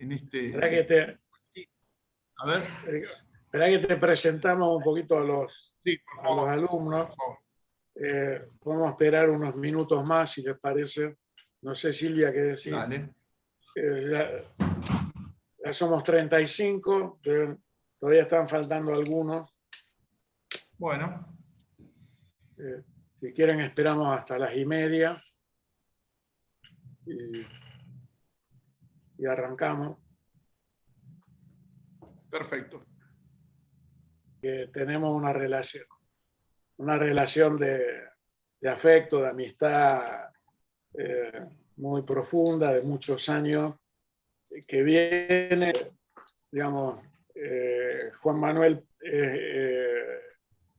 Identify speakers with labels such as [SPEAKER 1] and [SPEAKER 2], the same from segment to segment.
[SPEAKER 1] en este...
[SPEAKER 2] A ver. Espera que te presentamos un poquito a los alumnos. Podemos esperar unos minutos más, si les parece. No sé, Silvia, qué decir.
[SPEAKER 1] Dale.
[SPEAKER 2] Ya somos 35, pero todavía están faltando algunos.
[SPEAKER 1] Bueno.
[SPEAKER 2] Si quieren, esperamos hasta las 1:30 y arrancamos.
[SPEAKER 1] Perfecto.
[SPEAKER 2] Tenemos una relación de afecto, de amistad muy profunda, de muchos años, que viene, digamos, Juan Manuel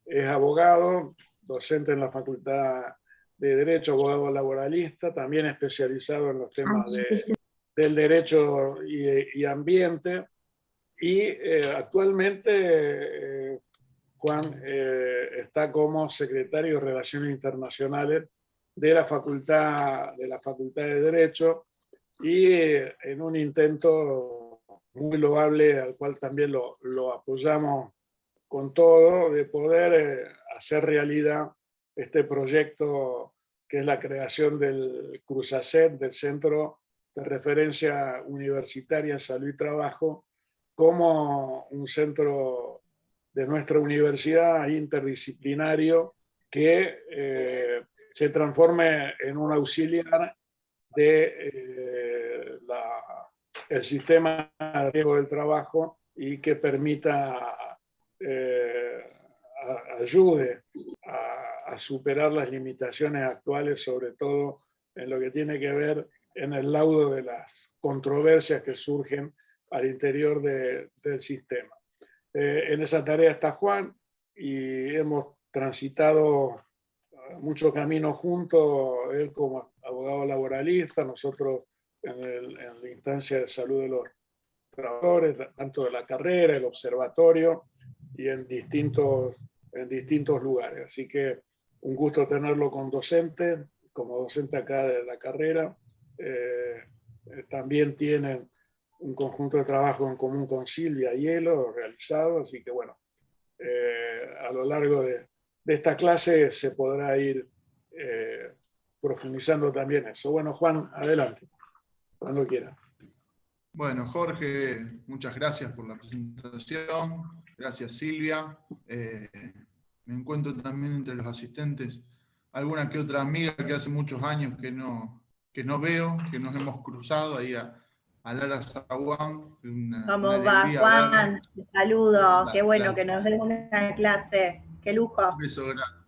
[SPEAKER 2] es abogado, docente en la Facultad de Derecho, abogado laboralista, también especializado en los temas del derecho y ambiente, y actualmente Juan está como secretario de Relaciones Internacionales de la Facultad de Derecho, y en un intento muy loable, al cual también lo apoyamos con todo, de poder hacer realidad este proyecto que es la creación del CRUZACET, del Centro de Referencia Universitaria en Salud y Trabajo, como un centro de nuestra universidad interdisciplinario que se transforme en un auxiliar de el sistema de riesgo del trabajo y que permita ayude a superar las limitaciones actuales, sobre todo en lo que tiene que ver en el laudo de las controversias que surgen al interior del sistema. En esa tarea está Juan y hemos transitado mucho camino juntos, él como abogado laboralista, nosotros en la instancia de salud de los trabajadores, tanto de la carrera, el observatorio y en distintos lugares. Así que un gusto tenerlo como docente acá de la carrera. También tienen un conjunto de trabajo en común con Silvia y Hielo realizado, así que bueno, a lo largo de esta clase se podrá ir profundizando también eso. Bueno, Juan, adelante, cuando quiera.
[SPEAKER 1] Bueno, Jorge, muchas gracias por la presentación. Gracias, Silvia. Me encuentro también entre los asistentes alguna que otra amiga que hace muchos años que no veo, que nos hemos cruzado ahí a Lara Zaguán.
[SPEAKER 3] ¿Cómo va, Juan? Te saludo. Qué bueno que nos den una clase. Qué lujo.
[SPEAKER 1] Un beso grande.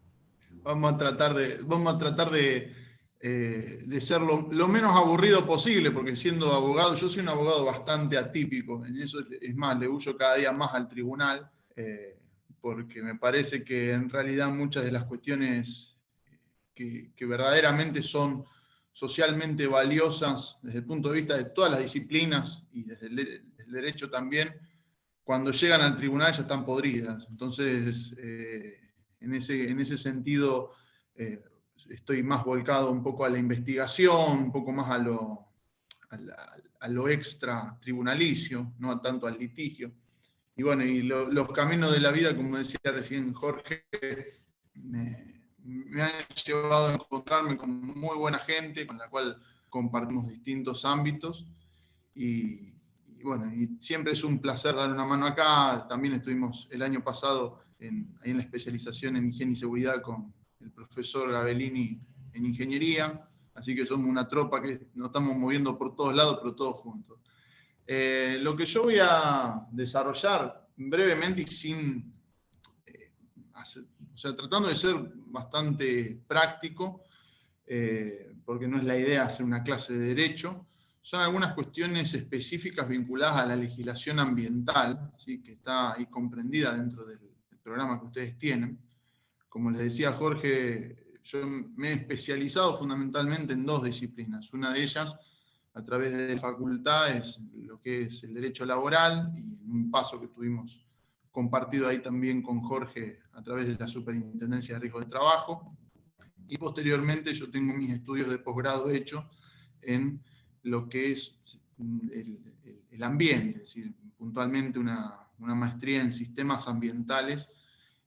[SPEAKER 1] Vamos a tratar de ser lo menos aburrido posible, porque siendo abogado, yo soy un abogado bastante atípico, en eso es más, le huyo cada día más al tribunal, porque me parece que en realidad muchas de las cuestiones que verdaderamente son socialmente valiosas desde el punto de vista de todas las disciplinas y desde el derecho también, cuando llegan al tribunal ya están podridas. Entonces, en ese sentido, estoy más volcado un poco a la investigación, un poco más a lo extra tribunalicio, no tanto al litigio. Y bueno, y los caminos de la vida, como decía recién Jorge, me han llevado a encontrarme con muy buena gente, con la cual compartimos distintos ámbitos. Y bueno, y siempre es un placer dar una mano acá. También estuvimos el año pasado en la especialización en higiene y seguridad con el profesor Gabellini en ingeniería, así que somos una tropa que nos estamos moviendo por todos lados, pero todos juntos. Lo que yo voy a desarrollar brevemente y sin, tratando de ser bastante práctico, porque no es la idea hacer una clase de derecho, son algunas cuestiones específicas vinculadas a la legislación ambiental, ¿sí? Que está ahí comprendida dentro del programa que ustedes tienen. Como les decía Jorge, yo me he especializado fundamentalmente en dos disciplinas. Una de ellas, a través de la facultad, es lo que es el derecho laboral, y en un paso que tuvimos compartido ahí también con Jorge a través de la Superintendencia de Riesgos de Trabajo. Y posteriormente yo tengo mis estudios de posgrado hechos en lo que es el ambiente, es decir, puntualmente una maestría en sistemas ambientales,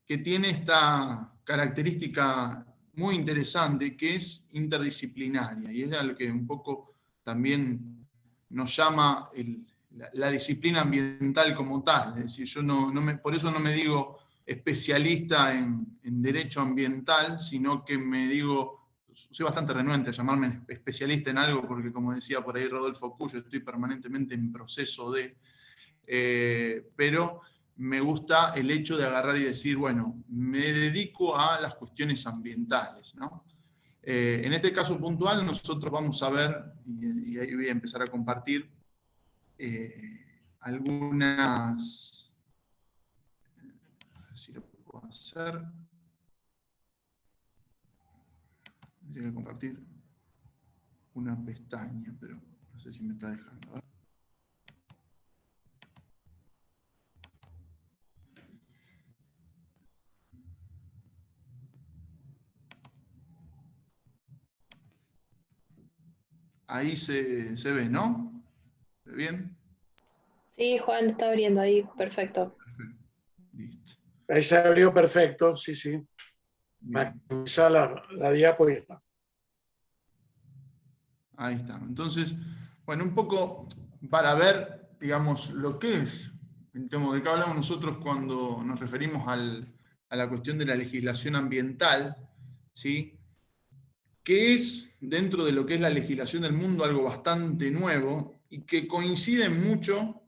[SPEAKER 1] que tiene esta característica muy interesante, que es interdisciplinaria, y es a lo que un poco también nos llama la disciplina ambiental como tal. Es decir, yo por eso no me digo especialista en derecho ambiental, sino que me digo, soy bastante renuente a llamarme especialista en algo, porque como decía por ahí Rodolfo Cuyo, estoy permanentemente en proceso pero me gusta el hecho de agarrar y decir, bueno, me dedico a las cuestiones ambientales, ¿no? En este caso puntual nosotros vamos a ver, y ahí voy a empezar a compartir, algunas, a ver si lo puedo hacer, tendría que compartir una pestaña, pero no sé si me está dejando. A ver. Ahí se ve, ¿no? ¿Se ve bien?
[SPEAKER 4] Sí, Juan, está abriendo ahí, perfecto.
[SPEAKER 1] Listo.
[SPEAKER 2] Ahí se abrió perfecto, sí, sí.
[SPEAKER 1] Bien.
[SPEAKER 2] Maximiza la diapo y está.
[SPEAKER 1] Ahí está. Entonces, bueno, un poco para ver, digamos, lo que es, digamos, de qué hablamos nosotros cuando nos referimos a la cuestión de la legislación ambiental, ¿sí? Que es, dentro de lo que es la legislación del mundo, algo bastante nuevo y que coincide mucho,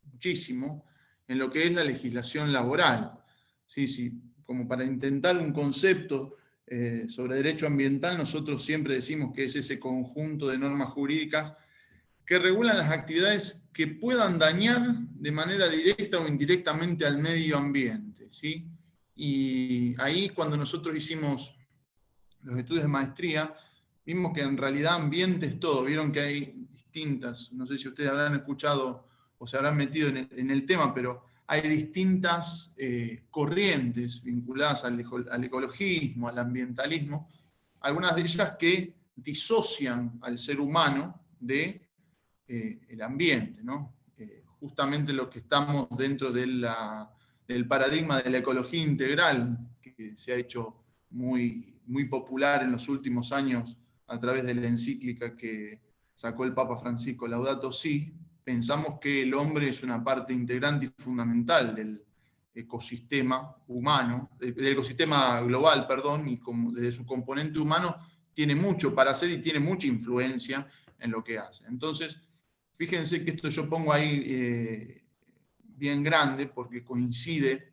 [SPEAKER 1] muchísimo, en lo que es la legislación laboral. Sí, sí, como para intentar un concepto sobre derecho ambiental, nosotros siempre decimos que es ese conjunto de normas jurídicas que regulan las actividades que puedan dañar de manera directa o indirectamente al medio ambiente, ¿sí? Y ahí cuando nosotros hicimos los estudios de maestría, vimos que en realidad ambiente es todo. Vieron que hay distintas, no sé si ustedes habrán escuchado o se habrán metido en el tema, pero hay distintas corrientes vinculadas al ecologismo, al ambientalismo, algunas de ellas que disocian al ser humano de el ambiente, ¿no? Justamente lo que estamos dentro del paradigma de la ecología integral, que se ha hecho muy, muy popular en los últimos años a través de la encíclica que sacó el Papa Francisco, Laudato Si. Pensamos que el hombre es una parte integrante y fundamental del ecosistema humano, del ecosistema global, perdón, y como desde su componente humano tiene mucho para hacer y tiene mucha influencia en lo que hace. Entonces, fíjense que esto yo pongo ahí bien grande porque coincide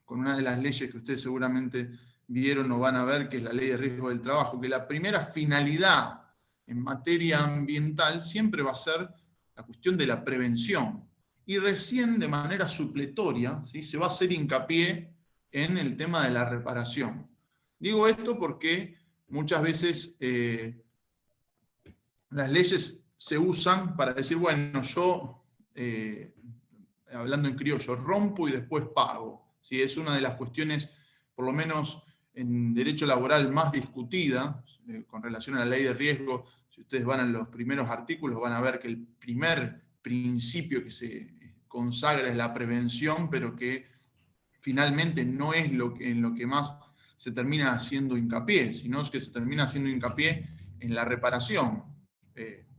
[SPEAKER 1] con una de las leyes que ustedes seguramente vieron o van a ver, que es la Ley de Riesgo del Trabajo, que la primera finalidad en materia ambiental siempre va a ser la cuestión de la prevención. Y recién de manera supletoria, ¿sí?, se va a hacer hincapié en el tema de la reparación. Digo esto porque muchas veces las leyes se usan para decir, bueno, yo, hablando en criollo, rompo y después pago. ¿Sí? Es una de las cuestiones, por lo menos en derecho laboral, más discutida con relación a la ley de riesgo. Si ustedes van a los primeros artículos, van a ver que el primer principio que se consagra es la prevención, pero que finalmente no es en lo que más se termina haciendo hincapié, sino que se termina haciendo hincapié en la reparación,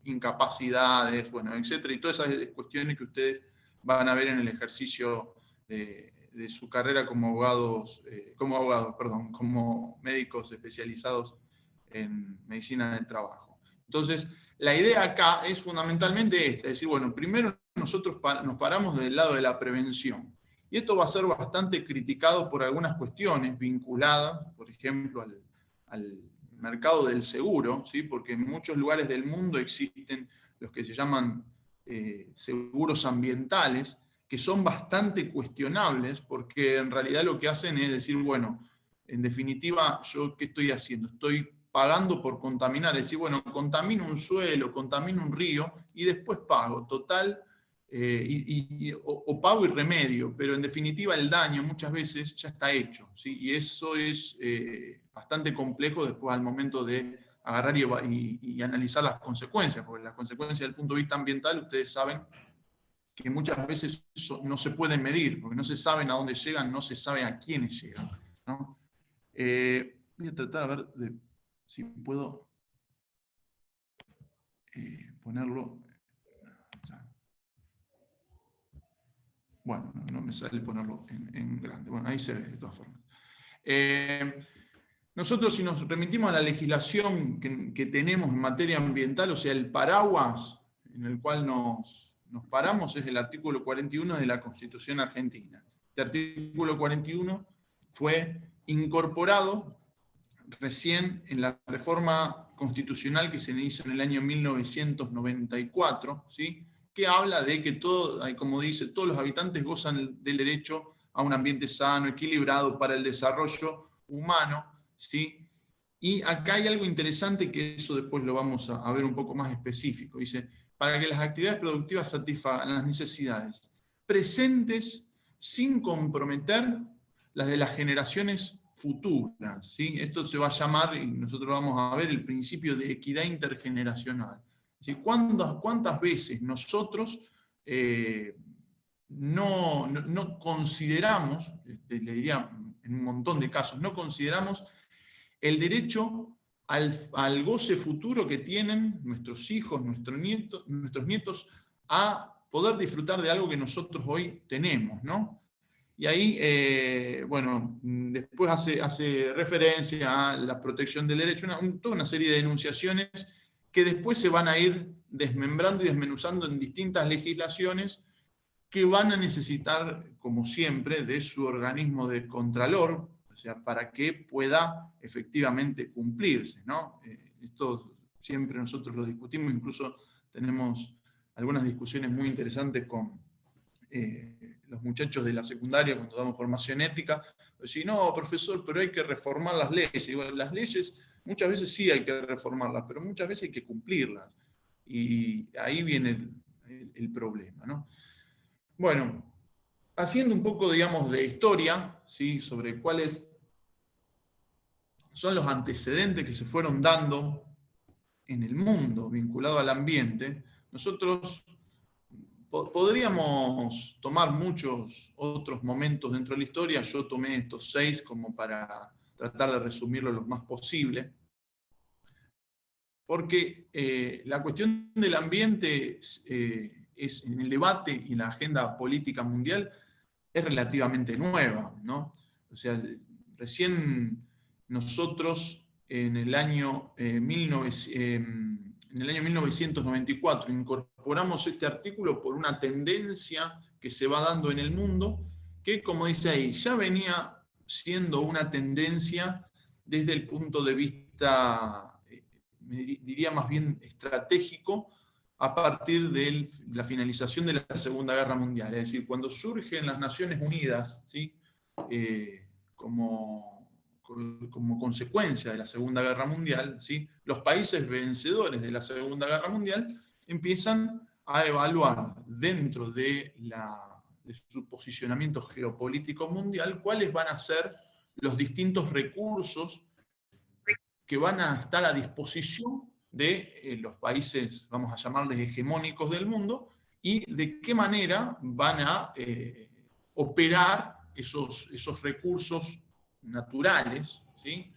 [SPEAKER 1] incapacidades, bueno, etcétera, y todas esas cuestiones que ustedes van a ver en el ejercicio de su carrera como abogados, como médicos especializados en medicina del trabajo. Entonces, la idea acá es fundamentalmente esta, es decir, bueno, primero nosotros nos paramos del lado de la prevención. Y esto va a ser bastante criticado por algunas cuestiones vinculadas, por ejemplo, al mercado del seguro, ¿sí? Porque en muchos lugares del mundo existen los que se llaman seguros ambientales, que son bastante cuestionables, porque en realidad lo que hacen es decir, bueno, en definitiva, ¿yo qué estoy haciendo? Estoy pagando por contaminar, es decir, bueno, contamino un suelo, contamino un río, y después pago, total, o pago y remedio, pero en definitiva el daño muchas veces ya está hecho, ¿sí? Y eso es bastante complejo después al momento de agarrar y analizar las consecuencias, porque las consecuencias desde el punto de vista ambiental, ustedes saben que muchas veces no se pueden medir, porque no se saben a dónde llegan, no se sabe a quiénes llegan, ¿no? Voy a tratar a ver si puedo ponerlo. Bueno, no me sale ponerlo en grande. Bueno, ahí se ve de todas formas. Nosotros, si nos remitimos a la legislación que tenemos en materia ambiental, o sea, el paraguas en el cual nos paramos es el artículo 41 de la Constitución Argentina. Este artículo 41 fue incorporado recién en la reforma constitucional que se hizo en el año 1994, ¿sí? Que habla de que como dice, todos los habitantes gozan del derecho a un ambiente sano, equilibrado para el desarrollo humano, ¿sí? Y acá hay algo interesante que eso después lo vamos a ver un poco más específico. Dice, para que las actividades productivas satisfagan las necesidades presentes sin comprometer las de las generaciones futuras, ¿sí? Esto se va a llamar, y nosotros vamos a ver, el principio de equidad intergeneracional. Es decir, ¿cuántas veces nosotros no consideramos, le diría en un montón de casos, no consideramos el derecho al goce futuro que tienen nuestros hijos, nuestros nietos, a poder disfrutar de algo que nosotros hoy tenemos, ¿no? Y ahí, bueno, después hace referencia a la protección del derecho, toda una serie de denunciaciones que después se van a ir desmembrando y desmenuzando en distintas legislaciones que van a necesitar, como siempre, de su organismo de contralor, o sea, para que pueda efectivamente cumplirse, ¿no? Esto siempre nosotros lo discutimos, incluso tenemos algunas discusiones muy interesantes con los muchachos de la secundaria cuando damos formación ética. Decir, no, profesor, pero hay que reformar las leyes. Y bueno, las leyes muchas veces sí hay que reformarlas, pero muchas veces hay que cumplirlas. Y ahí viene el problema, ¿no? Bueno, haciendo un poco, digamos, de historia, ¿sí? Sobre cuáles son los antecedentes que se fueron dando en el mundo vinculado al ambiente, nosotros podríamos tomar muchos otros momentos dentro de la historia. Yo tomé estos 6 como para tratar de resumirlo lo más posible, porque la cuestión del ambiente es en el debate y en la agenda política mundial es relativamente nueva, ¿no? O sea, recién nosotros en el año 1994 incorporamos este artículo por una tendencia que se va dando en el mundo, que, como dice ahí, ya venía siendo una tendencia desde el punto de vista, diría más bien estratégico, a partir de la finalización de la Segunda Guerra Mundial. Es decir, cuando surgen las Naciones Unidas, ¿sí? Como consecuencia de la Segunda Guerra Mundial, ¿sí? Los países vencedores de la Segunda Guerra Mundial empiezan a evaluar dentro de su posicionamiento geopolítico mundial cuáles van a ser los distintos recursos que van a estar a disposición de los países, vamos a llamarles hegemónicos del mundo, y de qué manera van a operar esos recursos naturales, ¿sí?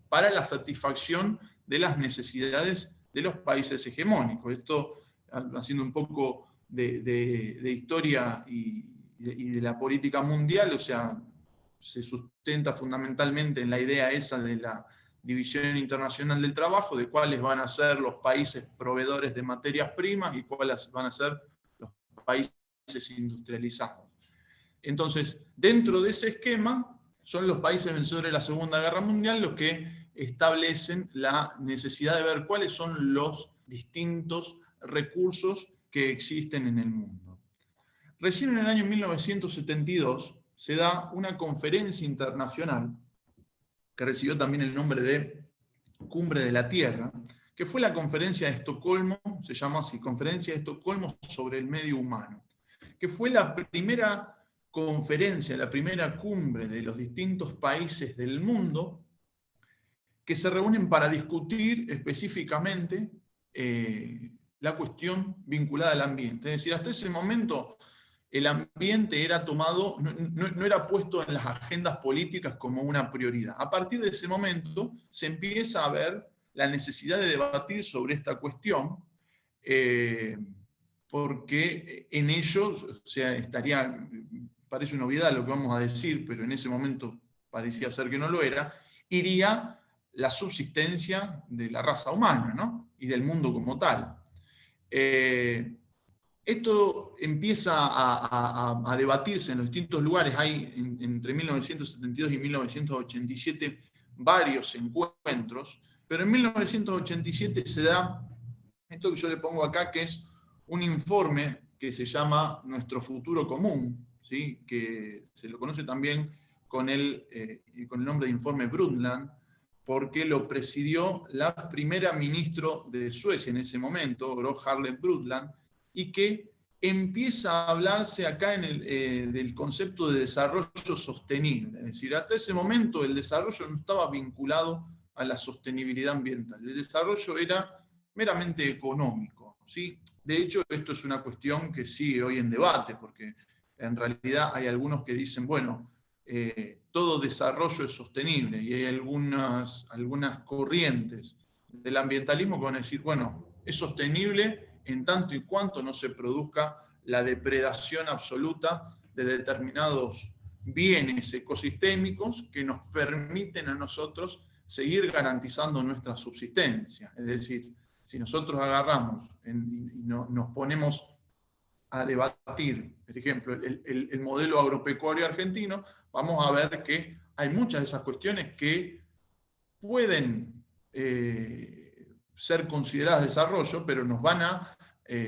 [SPEAKER 1] Para la satisfacción de las necesidades de los países hegemónicos. Esto, haciendo un poco de historia y de la política mundial, o sea, se sustenta fundamentalmente en la idea esa de la División Internacional del Trabajo, de cuáles van a ser los países proveedores de materias primas y cuáles van a ser los países industrializados. Entonces, dentro de ese esquema, son los países vencedores de la Segunda Guerra Mundial los que establecen la necesidad de ver cuáles son los distintos recursos que existen en el mundo. Recién en el año 1972 se da una conferencia internacional que recibió también el nombre de Cumbre de la Tierra, que fue la Conferencia de Estocolmo, se llama así, Conferencia de Estocolmo sobre el Medio Humano, que fue la primera conferencia, la primera cumbre de los distintos países del mundo que se reúnen para discutir específicamente la cuestión vinculada al ambiente. Es decir, hasta ese momento el ambiente era tomado, no era puesto en las agendas políticas como una prioridad. A partir de ese momento se empieza a ver la necesidad de debatir sobre esta cuestión, porque en ello, o sea, estaría, parece una obviedad lo que vamos a decir, pero en ese momento parecía ser que no lo era, iría la subsistencia de la raza humana, ¿no? Y del mundo como tal. Esto empieza a debatirse en los distintos lugares. Hay entre 1972 y 1987 varios encuentros, pero en 1987 se da esto que yo le pongo acá, que es un informe que se llama Nuestro Futuro Común, ¿sí? Que se lo conoce también con el nombre de informe Brundtland, porque lo presidió la primera ministra de Suecia en ese momento, Gro Harlem Brundtland, y que empieza a hablarse acá del concepto de desarrollo sostenible. Es decir, hasta ese momento el desarrollo no estaba vinculado a la sostenibilidad ambiental. El desarrollo era meramente económico, ¿sí? De hecho, esto es una cuestión que sigue hoy en debate, porque en realidad hay algunos que dicen, bueno, todo desarrollo es sostenible, y hay algunas corrientes del ambientalismo que van a decir, bueno, es sostenible en tanto y cuanto no se produzca la depredación absoluta de determinados bienes ecosistémicos que nos permiten a nosotros seguir garantizando nuestra subsistencia. Es decir, si nosotros agarramos y nos ponemos a debatir, por ejemplo, el modelo agropecuario argentino, vamos a ver que hay muchas de esas cuestiones que pueden ser consideradas desarrollo, pero nos van a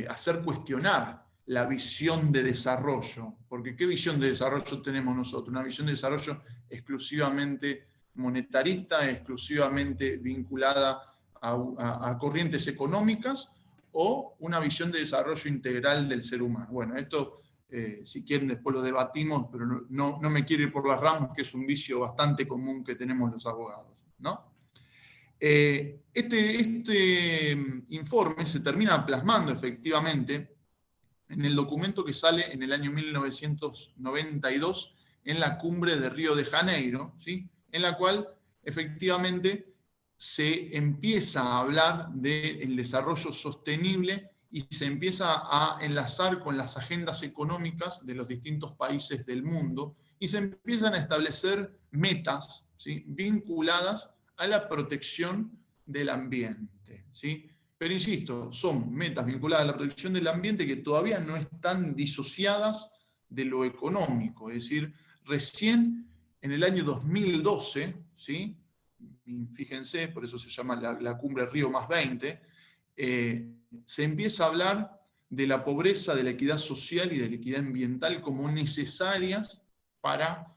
[SPEAKER 1] hacer cuestionar la visión de desarrollo. Porque ¿qué visión de desarrollo tenemos nosotros? Una visión de desarrollo exclusivamente monetarista, exclusivamente vinculada a corrientes económicas, o una visión de desarrollo integral del ser humano. Bueno, esto, si quieren, después lo debatimos, pero no me quiero ir por las ramas, que es un vicio bastante común que tenemos los abogados, ¿no? Este informe se termina plasmando efectivamente en el documento que sale en el año 1992 en la cumbre de Río de Janeiro, ¿sí? En la cual efectivamente se empieza a hablar del desarrollo sostenible y se empieza a enlazar con las agendas económicas de los distintos países del mundo y se empiezan a establecer metas, ¿sí? Vinculadas a la protección del ambiente, ¿sí? Pero insisto, son metas vinculadas a la protección del ambiente que todavía no están disociadas de lo económico. Es decir, recién en el año 2012, ¿sí? Fíjense, por eso se llama la cumbre Río +20, se empieza a hablar de la pobreza, de la equidad social y de la equidad ambiental como necesarias para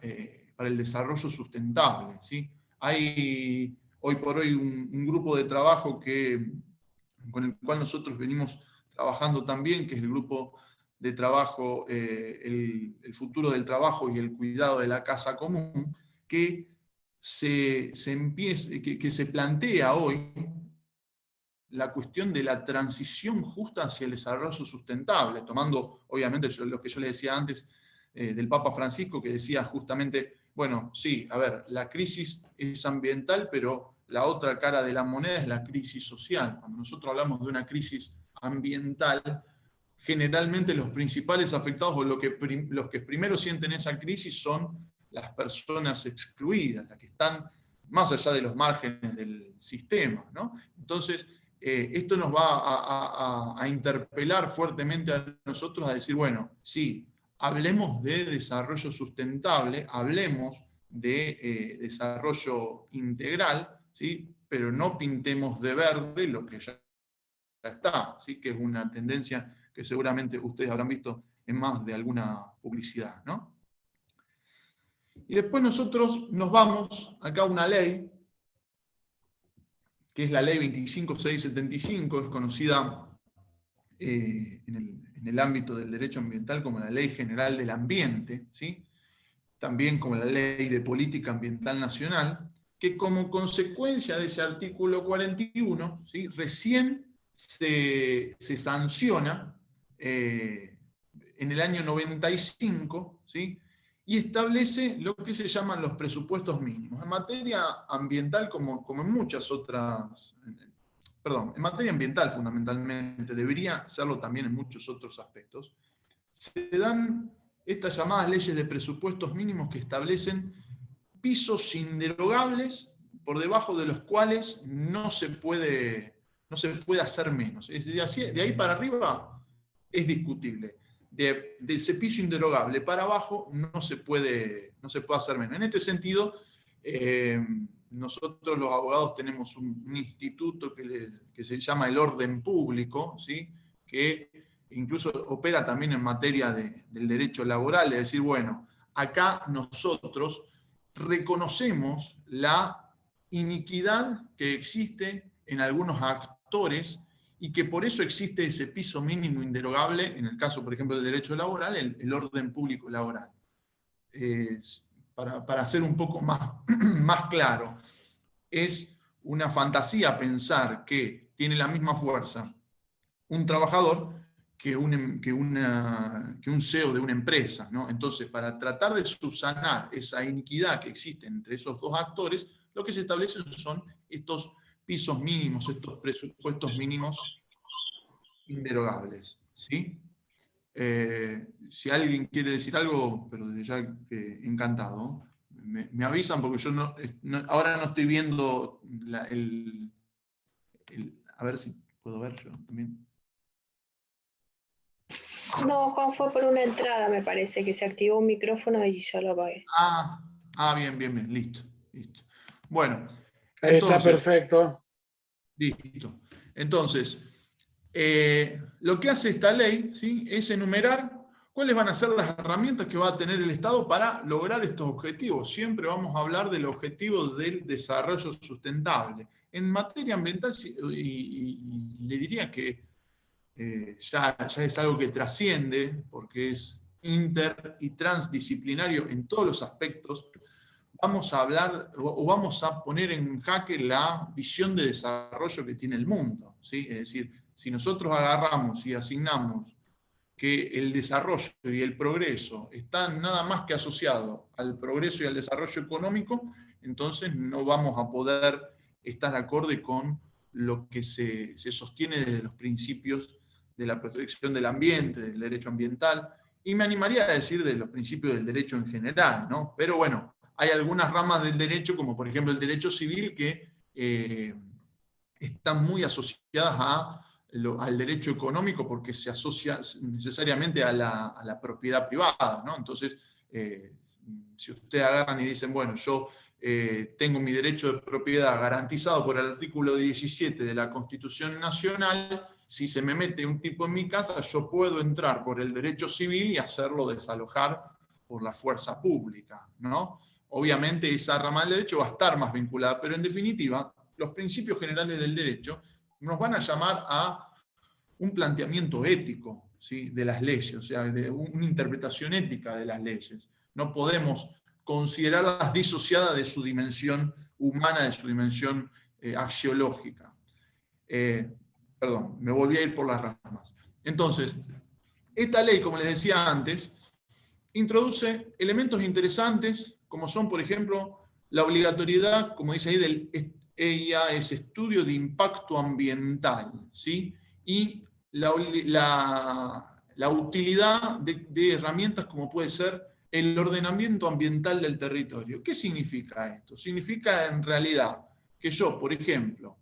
[SPEAKER 1] el desarrollo sustentable, ¿sí? Hay hoy por hoy un grupo de trabajo con el cual nosotros venimos trabajando también, que es el grupo de trabajo, el futuro del trabajo y el cuidado de la casa común, que se plantea hoy la cuestión de la transición justa hacia el desarrollo sustentable, tomando obviamente lo que yo le decía antes del Papa Francisco, que decía justamente, bueno, sí, a ver, la crisis es ambiental, pero la otra cara de la moneda es la crisis social. Cuando nosotros hablamos de una crisis ambiental, generalmente los principales afectados o los que primero sienten esa crisis son las personas excluidas, las que están más allá de los márgenes del sistema, ¿no? Entonces, esto nos va a interpelar fuertemente a nosotros a decir, bueno, sí, hablemos de desarrollo sustentable, hablemos de desarrollo integral, ¿sí? Pero no pintemos de verde lo que ya está, ¿sí? Que es una tendencia que seguramente ustedes habrán visto en más de alguna publicidad, ¿no? Y después nosotros nos vamos acá a una ley, que es la ley 25675, es conocida en el ámbito del derecho ambiental como la Ley General del Ambiente, ¿sí? También como la Ley de Política Ambiental Nacional, que como consecuencia de ese artículo 41, ¿sí? Recién se sanciona en el año 95, ¿sí? Y establece lo que se llaman los presupuestos mínimos. En materia ambiental, como en muchas otras, perdón, en materia ambiental fundamentalmente, debería serlo también en muchos otros aspectos, se dan estas llamadas leyes de presupuestos mínimos que establecen pisos inderogables por debajo de los cuales no se puede hacer menos. Es decir, de ahí para arriba es discutible. De ese piso inderogable para abajo no se puede hacer menos. En este sentido, nosotros los abogados tenemos un instituto que se llama el orden público, ¿sí? Que incluso opera también en materia del derecho laboral, de decir, bueno, acá nosotros reconocemos la iniquidad que existe en algunos actores y que por eso existe ese piso mínimo inderogable, en el caso, por ejemplo, del derecho laboral, el orden público laboral. Para ser un poco más claro, es una fantasía pensar que tiene la misma fuerza un trabajador que un CEO de una empresa, ¿no? Entonces, para tratar de subsanar esa iniquidad que existe entre esos dos actores, lo que se establecen son estos pisos mínimos, estos presupuestos mínimos inderogables, ¿sí? Si alguien quiere decir algo, pero desde ya encantado, me avisan porque yo ahora no estoy viendo a ver si puedo ver yo también.
[SPEAKER 4] No, Juan, fue por una entrada, me parece, que se activó un micrófono y ya lo apagué.
[SPEAKER 1] Bien, listo. Bueno.
[SPEAKER 2] Ahí entonces, está perfecto.
[SPEAKER 1] Listo. Entonces, lo que hace esta ley, ¿sí? Es enumerar cuáles van a ser las herramientas que va a tener el Estado para lograr estos objetivos. Siempre vamos a hablar del objetivo del desarrollo sustentable. En materia ambiental, y le diría que ya es algo que trasciende, porque es inter y transdisciplinario en todos los aspectos, vamos a hablar o vamos a poner en jaque la visión de desarrollo que tiene el mundo, ¿sí? Es decir, si nosotros agarramos y asignamos que el desarrollo y el progreso están nada más que asociados al progreso y al desarrollo económico, entonces no vamos a poder estar acorde con lo que se sostiene desde los principios de la protección del ambiente, del derecho ambiental, y me animaría a decir de los principios del derecho en general, ¿no? Pero bueno, hay algunas ramas del derecho, como por ejemplo el derecho civil, que están muy asociadas al derecho económico porque se asocia necesariamente a la propiedad privada, ¿no? Entonces, si ustedes agarran y dicen, bueno, yo tengo mi derecho de propiedad garantizado por el artículo 17 de la Constitución Nacional, si se me mete un tipo en mi casa, yo puedo entrar por el derecho civil y hacerlo desalojar por la fuerza pública, ¿no? Obviamente esa rama del derecho va a estar más vinculada, pero en definitiva, los principios generales del derecho nos van a llamar a un planteamiento ético, ¿sí? De las leyes, o sea, de una interpretación ética de las leyes. No podemos considerarlas disociadas de su dimensión humana, de su dimensión axiológica. Perdón, me volví a ir por las ramas. Entonces, esta ley, como les decía antes, introduce elementos interesantes, como son, por ejemplo, la obligatoriedad, como dice ahí, ella es estudio de impacto ambiental, ¿sí? Y la utilidad de herramientas como puede ser el ordenamiento ambiental del territorio. ¿Qué significa esto? Significa en realidad que yo, por ejemplo,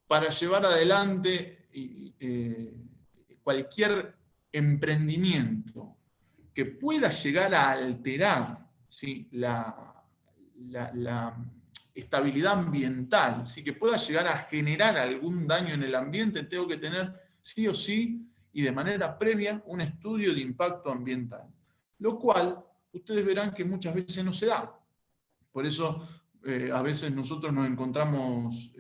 [SPEAKER 1] para llevar adelante cualquier emprendimiento que pueda llegar a alterar, ¿sí? la estabilidad ambiental, ¿sí? Que pueda llegar a generar algún daño en el ambiente, tengo que tener sí o sí y de manera previa un estudio de impacto ambiental, lo cual ustedes verán que muchas veces no se da. Por eso a veces nosotros nos encontramos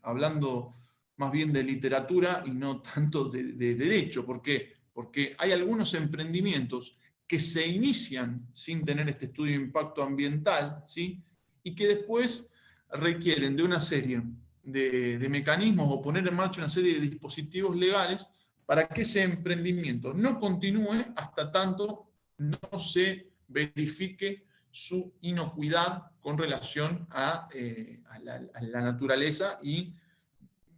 [SPEAKER 1] hablando más bien de literatura y no tanto de derecho. ¿Por qué? Porque hay algunos emprendimientos que se inician sin tener este estudio de impacto ambiental, ¿sí? Y que después requieren de una serie de mecanismos o poner en marcha una serie de dispositivos legales para que ese emprendimiento no continúe hasta tanto no se verifique su inocuidad con relación a la naturaleza y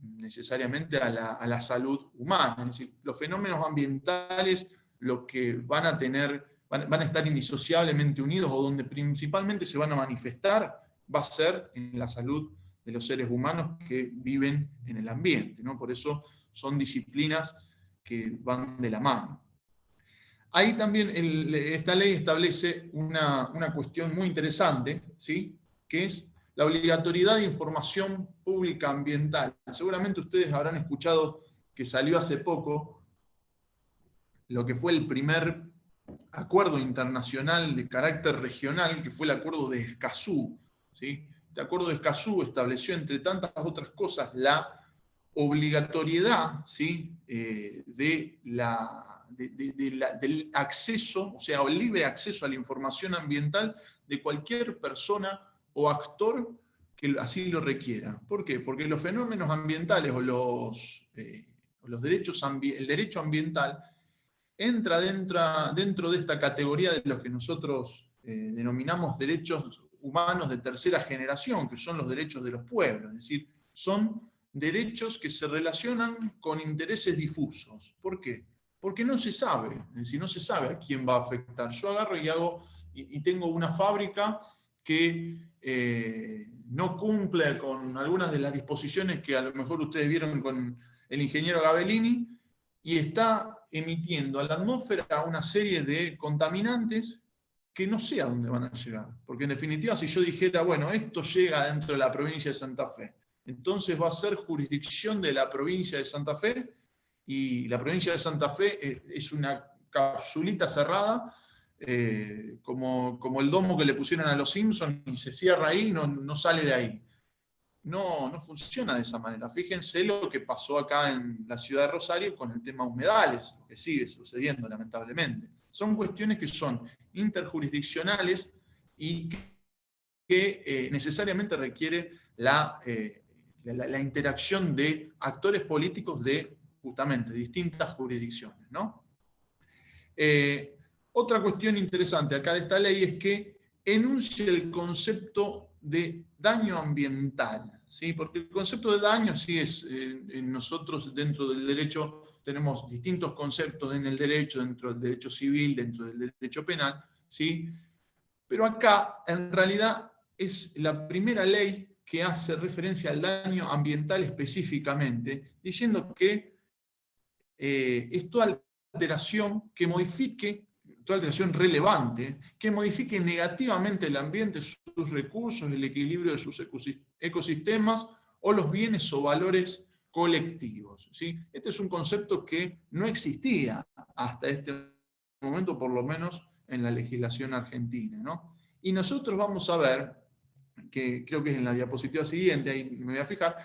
[SPEAKER 1] necesariamente a la salud humana. Es decir, los fenómenos ambientales, lo que van a estar indisociablemente unidos, o donde principalmente se van a manifestar, va a ser en la salud de los seres humanos que viven en el ambiente, ¿no? Por eso son disciplinas que van de la mano. Ahí también esta ley establece una cuestión muy interesante, ¿sí? Que es la obligatoriedad de información pública ambiental. Seguramente ustedes habrán escuchado que salió hace poco lo que fue el primer acuerdo internacional de carácter regional, que fue el acuerdo de Escazú, ¿sí? Este acuerdo de Escazú estableció, entre tantas otras cosas, la obligatoriedad, ¿sí? Del acceso, o sea, el libre acceso a la información ambiental de cualquier persona o actor que así lo requiera. ¿Por qué? Porque los fenómenos ambientales o el derecho ambiental entra dentro de esta categoría de los que nosotros denominamos derechos humanos de tercera generación, que son los derechos de los pueblos, es decir, son derechos que se relacionan con intereses difusos. ¿Por qué? Porque no se sabe, es decir, no se sabe a quién va a afectar. Yo agarro y tengo una fábrica que no cumple con algunas de las disposiciones que a lo mejor ustedes vieron con el ingeniero Gabellini, y está emitiendo a la atmósfera una serie de contaminantes que no sé a dónde van a llegar. Porque en definitiva, si yo dijera, bueno, esto llega dentro de la provincia de Santa Fe, entonces va a ser jurisdicción de la provincia de Santa Fe, y la provincia de Santa Fe es una capsulita cerrada, como el domo que le pusieron a los Simpsons, y se cierra ahí y no sale de ahí. No funciona de esa manera. Fíjense lo que pasó acá en la ciudad de Rosario con el tema humedales, lo que sigue sucediendo lamentablemente. Son cuestiones que son interjurisdiccionales y que necesariamente requiere la interacción de actores políticos de justamente distintas jurisdicciones, ¿no? Otra cuestión interesante acá de esta ley es que enuncia el concepto de daño ambiental, ¿sí? Porque el concepto de daño sí es, nosotros dentro del derecho tenemos distintos conceptos en el derecho, dentro del derecho civil, dentro del derecho penal, ¿sí? Pero acá en realidad es la primera ley que hace referencia al daño ambiental específicamente, diciendo que es toda alteración que modifique, toda alteración relevante, que modifique negativamente el ambiente, sus recursos, el equilibrio de sus ecosistemas o los bienes o valores colectivos, ¿sí? Este es un concepto que no existía hasta este momento, por lo menos en la legislación argentina, ¿no? Y nosotros vamos a ver, que creo que es en la diapositiva siguiente, ahí me voy a fijar,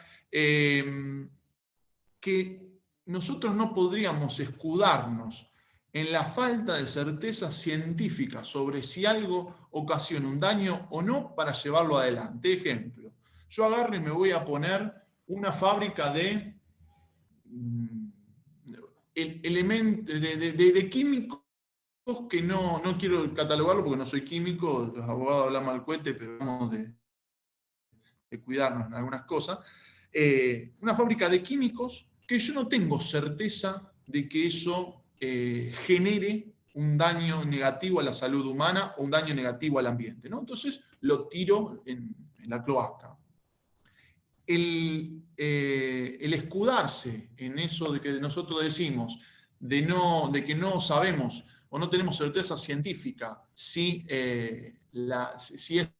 [SPEAKER 1] que nosotros no podríamos escudarnos en la falta de certeza científica sobre si algo ocasiona un daño o no para llevarlo adelante. Ejemplo, yo agarro y me voy a poner una fábrica de químicos que no quiero catalogarlo porque no soy químico, los abogados hablamos al cohete, pero vamos de cuidarnos en algunas cosas. Una fábrica de químicos que yo no tengo certeza de que eso genere un daño negativo a la salud humana o un daño negativo al ambiente, ¿no? Entonces lo tiro en la cloaca. El escudarse en eso de que nosotros decimos de que no sabemos o no tenemos certeza científica si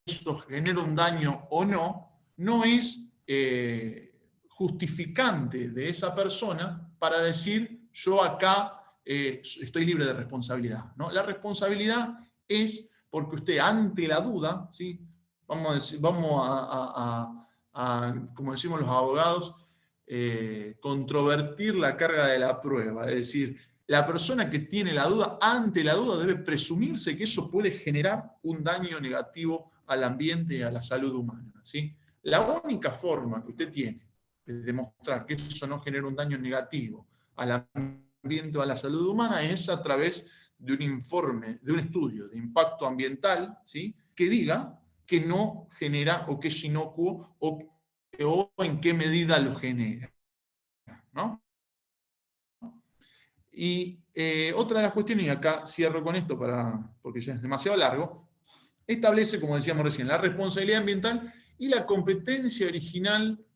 [SPEAKER 1] eso genera un daño o no es justificante de esa persona para decir yo acá estoy libre de responsabilidad, ¿no? La responsabilidad es porque usted ante la duda, ¿sí? Vamos a como decimos los abogados, controvertir la carga de la prueba, es decir, la persona que tiene la duda, ante la duda debe presumirse que eso puede generar un daño negativo al ambiente y a la salud humana, ¿sí? La única forma que usted tiene de demostrar que eso no genera un daño negativo al ambiente o a la salud humana es a través de un informe, de un estudio de impacto ambiental, ¿sí?, que diga que no genera o que es inocuo o en qué medida lo genera, ¿no? Y otra de las cuestiones, y acá cierro con esto porque ya es demasiado largo, establece, como decíamos recién, la responsabilidad ambiental y la competencia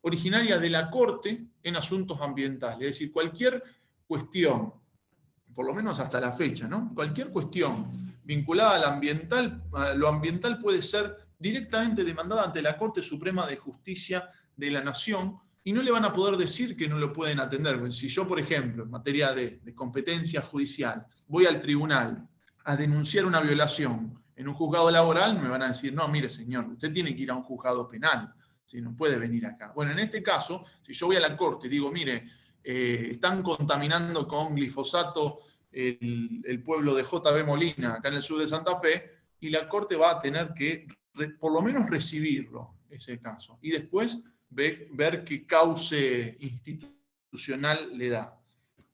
[SPEAKER 1] originaria de la Corte en asuntos ambientales. Es decir, cualquier cuestión, por lo menos hasta la fecha, ¿no?, cualquier cuestión vinculada a lo ambiental puede ser directamente demandada ante la Corte Suprema de Justicia de la Nación, y no le van a poder decir que no lo pueden atender. Si yo, por ejemplo, en materia de competencia judicial, voy al tribunal a denunciar una violación en un juzgado laboral, me van a decir, no, mire señor, usted tiene que ir a un juzgado penal, si no puede venir acá. Bueno, en este caso, si yo voy a la Corte y digo, mire, están contaminando con glifosato el pueblo de J.B. Molina, acá en el sur de Santa Fe, y la Corte va a tener que por lo menos recibirlo, ese caso, y después ver qué cauce institucional le da.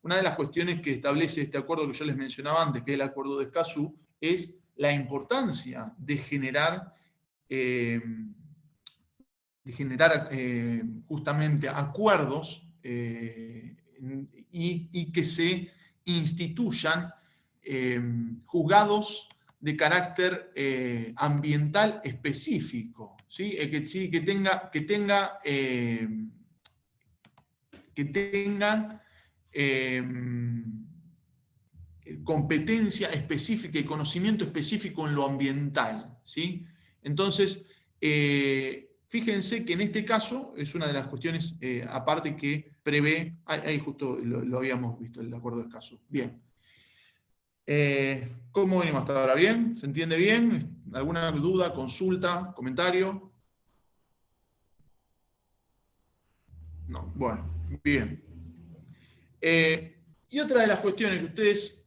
[SPEAKER 1] Una de las cuestiones que establece este acuerdo que yo les mencionaba antes, que es el acuerdo de Escazú, es la importancia de generar justamente acuerdos y que se instituyan juzgados de carácter ambiental específico, ¿sí? Que tengan competencia específica y conocimiento específico en lo ambiental, ¿sí? Entonces, fíjense que en este caso es una de las cuestiones, aparte, que prevé, ahí justo lo habíamos visto, el acuerdo de Escazú. Bien. ¿Cómo venimos hasta ahora? ¿Bien? ¿Se entiende bien? ¿Alguna duda, consulta, comentario? No, bueno, bien. Y otra de las cuestiones que ustedes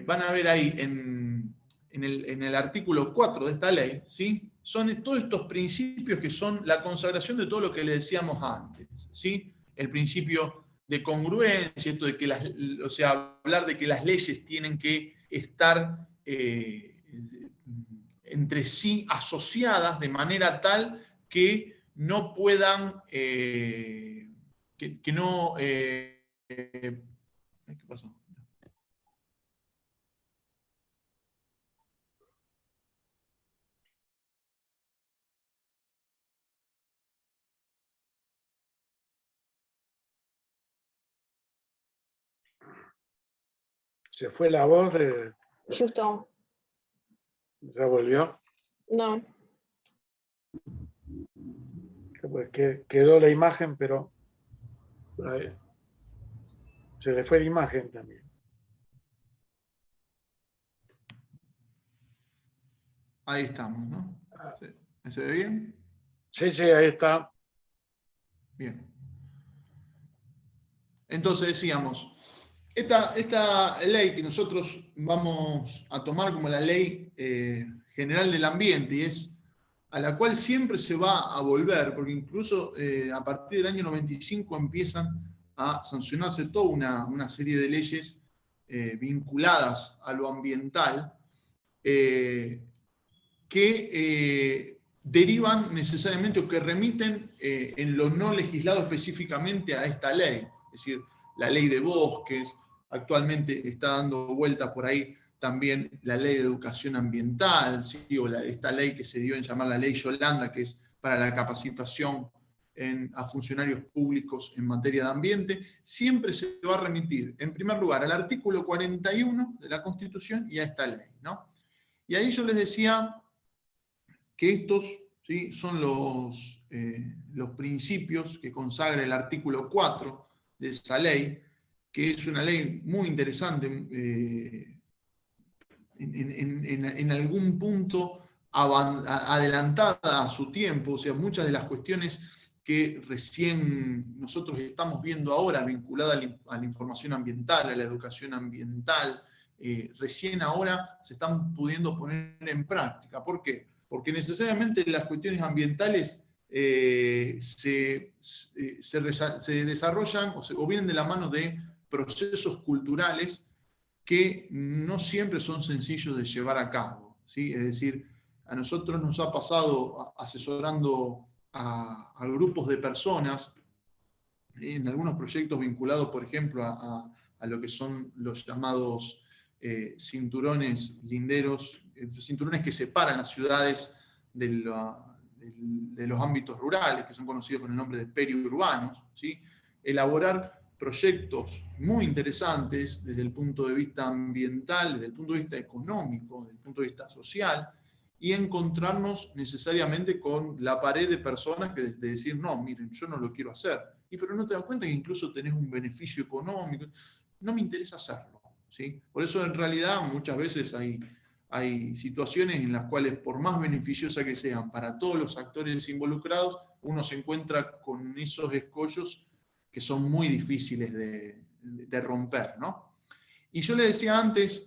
[SPEAKER 1] van a ver ahí en el artículo 4 de esta ley, ¿sí?, son todos estos principios que son la consagración de todo lo que le decíamos antes, ¿sí? El principio de congruencia, esto de que hablar de que las leyes tienen que estar entre sí asociadas de manera tal que no puedan, ¿qué pasó?
[SPEAKER 2] Se fue la voz de...
[SPEAKER 4] Houston.
[SPEAKER 2] ¿Ya volvió?
[SPEAKER 4] No.
[SPEAKER 2] Pues quedó la imagen, pero se le fue la imagen también.
[SPEAKER 1] Ahí estamos, ¿no? ¿Me se ve bien?
[SPEAKER 2] Sí, sí, ahí está.
[SPEAKER 1] Bien. Entonces decíamos, esta ley que nosotros vamos a tomar como la ley general del ambiente, y es a la cual siempre se va a volver, porque incluso a partir del año 95 empiezan a sancionarse toda una serie de leyes vinculadas a lo ambiental, que derivan necesariamente o que remiten en lo no legislado específicamente a esta ley. Es decir, la ley de bosques, actualmente está dando vueltas por ahí también la ley de educación ambiental, ¿sí?, o esta ley que se dio en llamar la ley Yolanda, que es para la capacitación a funcionarios públicos en materia de ambiente. Siempre se va a remitir, en primer lugar, al artículo 41 de la Constitución y a esta ley, ¿no? Y ahí yo les decía que estos, ¿sí?, son los principios que consagra el artículo 4 de esa ley, que es una ley muy interesante, en algún punto adelantada a su tiempo. O sea, muchas de las cuestiones que recién nosotros estamos viendo ahora vinculadas a la información ambiental, a la educación ambiental, recién ahora se están pudiendo poner en práctica. ¿Por qué? Porque necesariamente las cuestiones ambientales se desarrollan o vienen de la mano de procesos culturales que no siempre son sencillos de llevar a cabo, ¿sí? Es decir, a nosotros nos ha pasado asesorando a grupos de personas en algunos proyectos vinculados, por ejemplo, a lo que son los llamados cinturones linderos, cinturones que separan las ciudades de los ámbitos rurales, que son conocidos con el nombre de periurbanos, ¿sí? Elaborar proyectos muy interesantes desde el punto de vista ambiental, desde el punto de vista económico, desde el punto de vista social, y encontrarnos necesariamente con la pared de personas que de decir, no, miren, yo no lo quiero hacer. Pero no te das cuenta que incluso tenés un beneficio económico. No me interesa hacerlo, ¿sí? Por eso en realidad muchas veces hay situaciones en las cuales, por más beneficiosas que sean para todos los actores involucrados, uno se encuentra con esos escollos que son muy difíciles de romper, ¿no? Y yo le decía antes,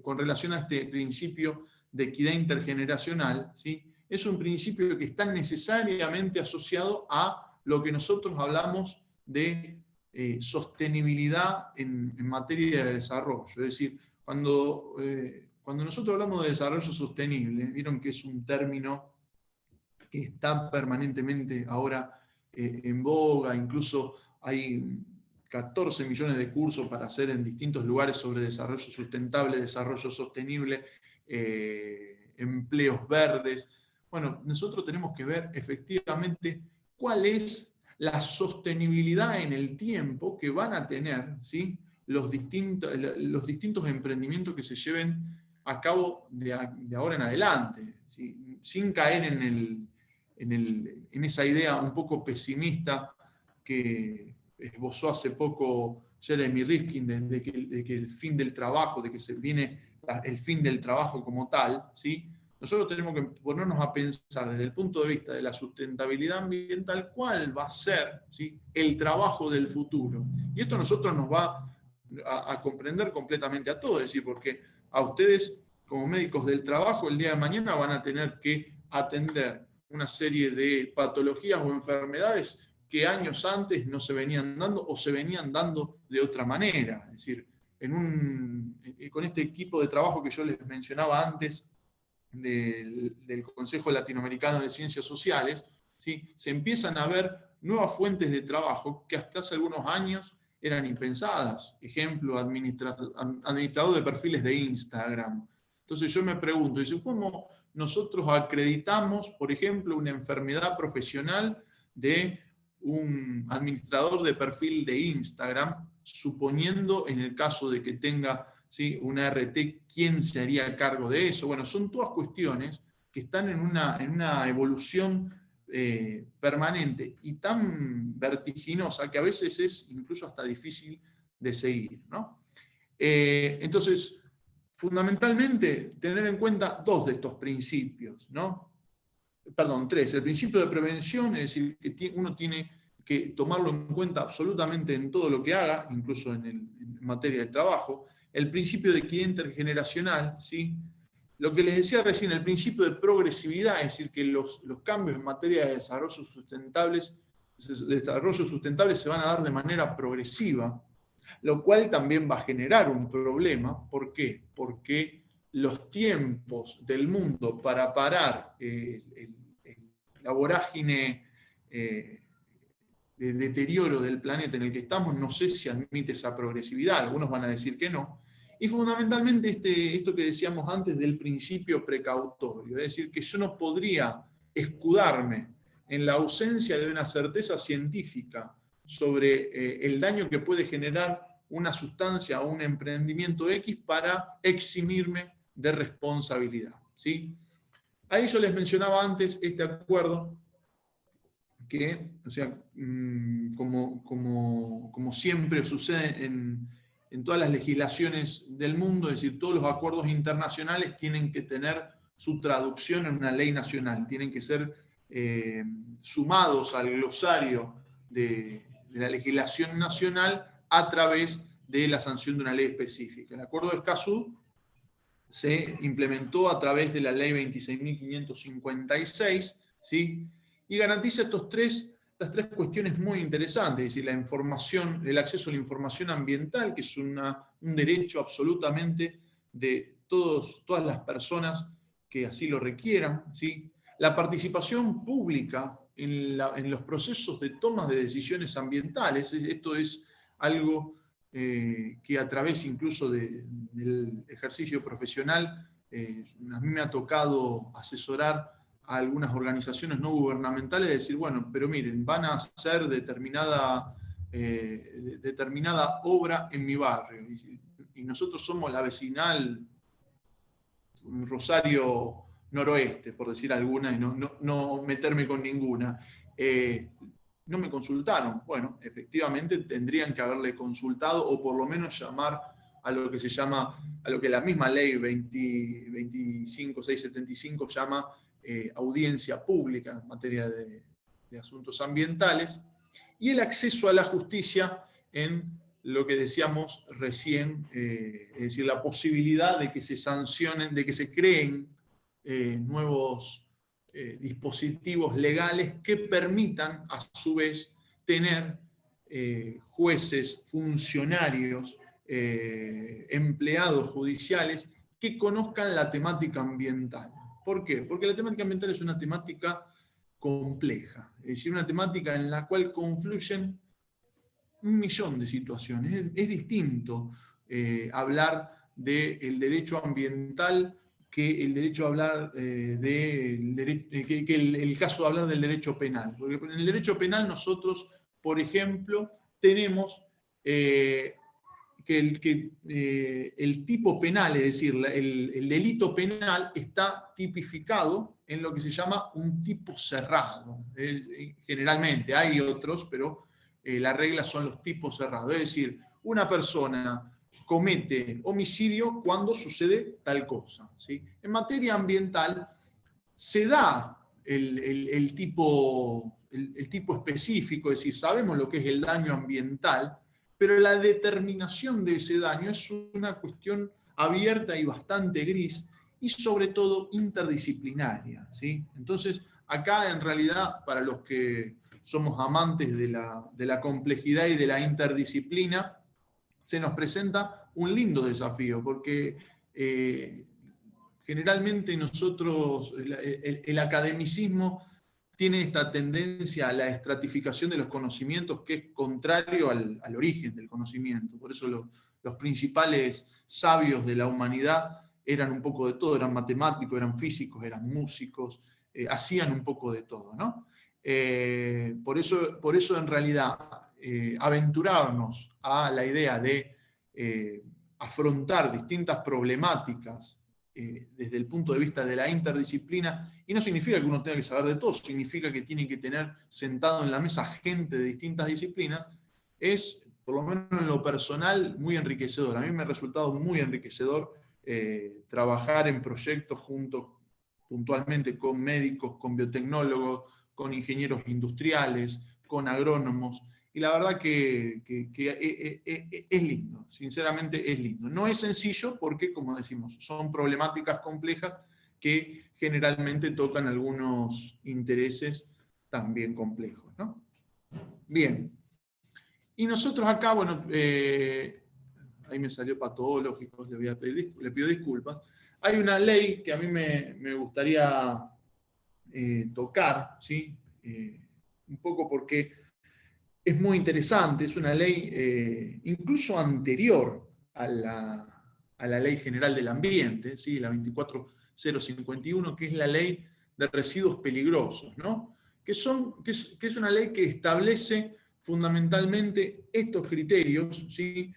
[SPEAKER 1] con relación a este principio de equidad intergeneracional, ¿sí? Es un principio que está necesariamente asociado a lo que nosotros hablamos de sostenibilidad en materia de desarrollo. Es decir, cuando nosotros hablamos de desarrollo sostenible, vieron que es un término que está permanentemente ahora en boga, incluso hay 14 millones de cursos para hacer en distintos lugares sobre desarrollo sustentable, desarrollo sostenible, empleos verdes. Bueno, nosotros tenemos que ver efectivamente cuál es la sostenibilidad en el tiempo que van a tener, ¿sí? los distintos emprendimientos que se lleven a cabo de ahora en adelante, ¿sí? Sin caer en esa idea un poco pesimista que esbozó hace poco Jeremy Rifkin de que el fin del trabajo, de que se viene el fin del trabajo como tal, ¿sí? Nosotros tenemos que ponernos a pensar desde el punto de vista de la sustentabilidad ambiental cuál va a ser, ¿sí? El trabajo del futuro. Y esto a nosotros nos va a comprender completamente a todos, es decir, porque a ustedes como médicos del trabajo el día de mañana van a tener que atender una serie de patologías o enfermedades que años antes no se venían dando o se venían dando de otra manera. Es decir, con este equipo de trabajo que yo les mencionaba antes del Consejo Latinoamericano de Ciencias Sociales, ¿sí? Se empiezan a ver nuevas fuentes de trabajo que hasta hace algunos años eran impensadas. Ejemplo, administrador de perfiles de Instagram. Entonces yo me pregunto, ¿cómo nosotros acreditamos, por ejemplo, una enfermedad profesional de un administrador de perfil de Instagram, suponiendo en el caso de que tenga, ¿sí?, una RT, quién se haría cargo de eso? Bueno, son todas cuestiones que están en una evolución permanente y tan vertiginosa que a veces es incluso hasta difícil de seguir, ¿no? Entonces, fundamentalmente, tener en cuenta dos de estos principios, ¿no? Perdón, tres. El principio de prevención, es decir, que uno tiene que tomarlo en cuenta absolutamente en todo lo que haga, incluso en materia de trabajo. El principio de equidad intergeneracional, ¿sí? Lo que les decía recién, el principio de progresividad, es decir, que los cambios en materia de desarrollo sustentable se van a dar de manera progresiva, lo cual también va a generar un problema. ¿Por qué? Porque los tiempos del mundo para parar la vorágine de deterioro del planeta en el que estamos, no sé si admite esa progresividad, algunos van a decir que no. Y fundamentalmente esto que decíamos antes del principio precautorio, es decir, que yo no podría escudarme en la ausencia de una certeza científica sobre el daño que puede generar una sustancia o un emprendimiento X para eximirme de responsabilidad, ¿sí? Ahí yo les mencionaba antes este acuerdo que, o sea, como siempre sucede en todas las legislaciones del mundo, es decir, todos los acuerdos internacionales tienen que tener su traducción en una ley nacional, tienen que ser sumados al glosario de la legislación nacional a través de la sanción de una ley específica. El Acuerdo de Escazú se implementó a través de la Ley 26.556, ¿sí? y garantiza estas tres cuestiones muy interesantes, es decir, la información, el acceso a la información ambiental, que es un derecho absolutamente de todas las personas que así lo requieran, ¿sí? La participación pública en los procesos de toma de decisiones ambientales. Esto es algo que a través incluso del ejercicio profesional, a mí me ha tocado asesorar a algunas organizaciones no gubernamentales, de decir, bueno, pero miren, van a hacer determinada obra en mi barrio, y nosotros somos la vecinal Rosario Noroeste, por decir alguna, y no meterme con ninguna. No me consultaron. Bueno, efectivamente tendrían que haberle consultado, o por lo menos llamar a lo que se llama, a lo que la misma ley 25675 llama audiencia pública en materia de asuntos ambientales, y el acceso a la justicia en lo que decíamos recién, es decir, la posibilidad de que se sancionen, de que se creen nuevos dispositivos legales que permitan, a su vez, tener jueces, funcionarios, empleados judiciales que conozcan la temática ambiental. ¿Por qué? Porque la temática ambiental es una temática compleja, es decir, una temática en la cual confluyen un millón de situaciones. Es distinto hablar del derecho ambiental que el derecho a hablar el caso de hablar del derecho penal. Porque en el derecho penal nosotros, por ejemplo, tenemos que el tipo penal, es decir, el delito penal está tipificado en lo que se llama un tipo cerrado. Generalmente hay otros, pero la regla son los tipos cerrados. Es decir, una persona comete homicidio cuando sucede tal cosa, ¿sí? En materia ambiental se da el tipo específico, es decir, sabemos lo que es el daño ambiental, pero la determinación de ese daño es una cuestión abierta y bastante gris, y sobre todo interdisciplinaria, ¿sí? Entonces, acá en realidad, para los que somos amantes de la complejidad y de la interdisciplina, se nos presenta un lindo desafío, porque generalmente nosotros, el academicismo tiene esta tendencia a la estratificación de los conocimientos, que es contrario al origen del conocimiento. Por eso los principales sabios de la humanidad eran un poco de todo, eran matemáticos, eran físicos, eran músicos, hacían un poco de todo, ¿no? Por eso en realidad aventurarnos a la idea de afrontar distintas problemáticas desde el punto de vista de la interdisciplina, y no significa que uno tenga que saber de todo, significa que tiene que tener sentado en la mesa gente de distintas disciplinas, es, por lo menos en lo personal, muy enriquecedor. A mí me ha resultado muy enriquecedor trabajar en proyectos junto puntualmente con médicos, con biotecnólogos, con ingenieros industriales, con agrónomos, y la verdad que es lindo, sinceramente es lindo. No es sencillo porque, como decimos, son problemáticas complejas que generalmente tocan algunos intereses también complejos, ¿no? Bien. Y nosotros acá, bueno, ahí me salió patológico, le pido disculpas. Hay una ley que a mí me gustaría tocar, ¿sí? Un poco porque es muy interesante, es una ley incluso anterior a la Ley General del Ambiente, ¿sí? La 24051, que es la Ley de Residuos Peligrosos, ¿no? Que es una ley que establece fundamentalmente estos criterios, ¿sí?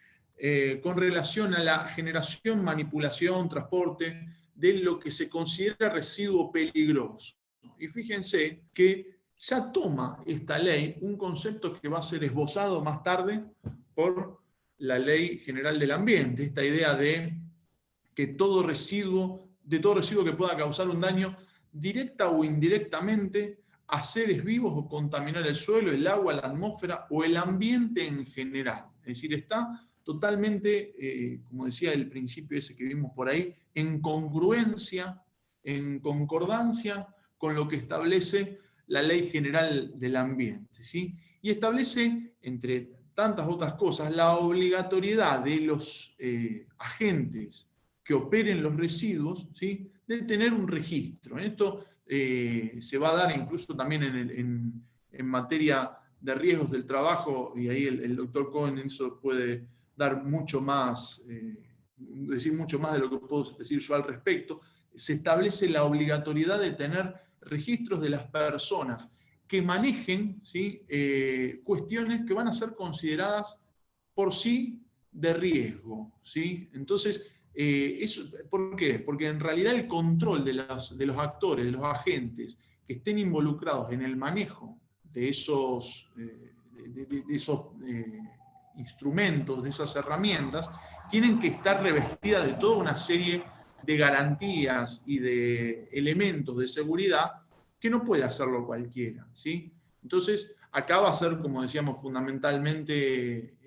[SPEAKER 1] Con relación a la generación, manipulación, transporte de lo que se considera residuo peligroso. Y fíjense que ya toma esta ley un concepto que va a ser esbozado más tarde por la Ley General del Ambiente, esta idea de que todo residuo que pueda causar un daño directa o indirectamente a seres vivos o contaminar el suelo, el agua, la atmósfera o el ambiente en general. Es decir, está totalmente, como decía el principio ese que vimos por ahí, en congruencia, en concordancia con lo que establece la Ley General del Ambiente, ¿sí? Y establece, entre tantas otras cosas, la obligatoriedad de los agentes que operen los residuos, ¿sí? De tener un registro. Esto se va a dar incluso también en materia de riesgos del trabajo, y ahí el doctor Cohen en eso puede dar mucho más, decir mucho más de lo que puedo decir yo al respecto. Se establece la obligatoriedad de tener registros de las personas que manejen, ¿sí? Cuestiones que van a ser consideradas por sí de riesgo, ¿sí? Entonces, ¿por qué? Porque en realidad el control de los actores, de los agentes que estén involucrados en el manejo de esos, instrumentos, de esas herramientas, tienen que estar revestidas de toda una serie de garantías y de elementos de seguridad que no puede hacerlo cualquiera, ¿sí? Entonces, acá va a ser, como decíamos, fundamentalmente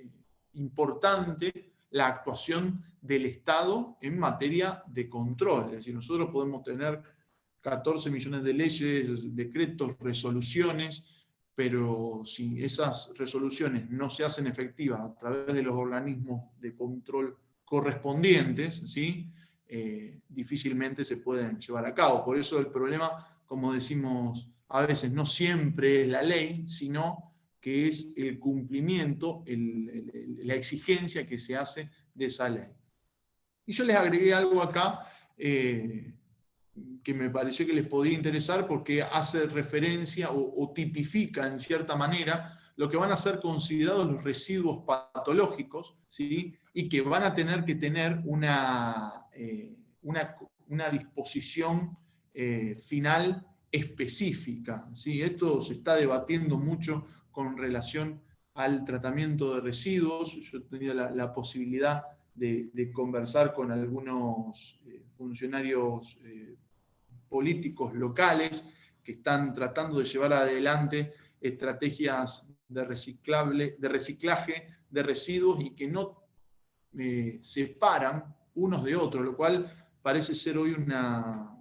[SPEAKER 1] importante la actuación del Estado en materia de control. Es decir, nosotros podemos tener 14 millones de leyes, decretos, resoluciones, pero si esas resoluciones no se hacen efectivas a través de los organismos de control correspondientes, ¿sí? Difícilmente se pueden llevar a cabo. Por eso el problema, como decimos a veces, no siempre es la ley, sino que es el cumplimiento, la exigencia que se hace de esa ley. Y yo les agregué algo acá que me pareció que les podía interesar porque hace referencia o tipifica en cierta manera lo que van a ser considerados los residuos patológicos, ¿sí? Y que van a tener que tener una disposición final específica, ¿sí? Esto se está debatiendo mucho con relación al tratamiento de residuos. Yo he tenido la posibilidad de conversar con algunos funcionarios políticos locales que están tratando de llevar adelante estrategias de reciclaje de residuos y que no separan unos de otros, lo cual parece ser hoy una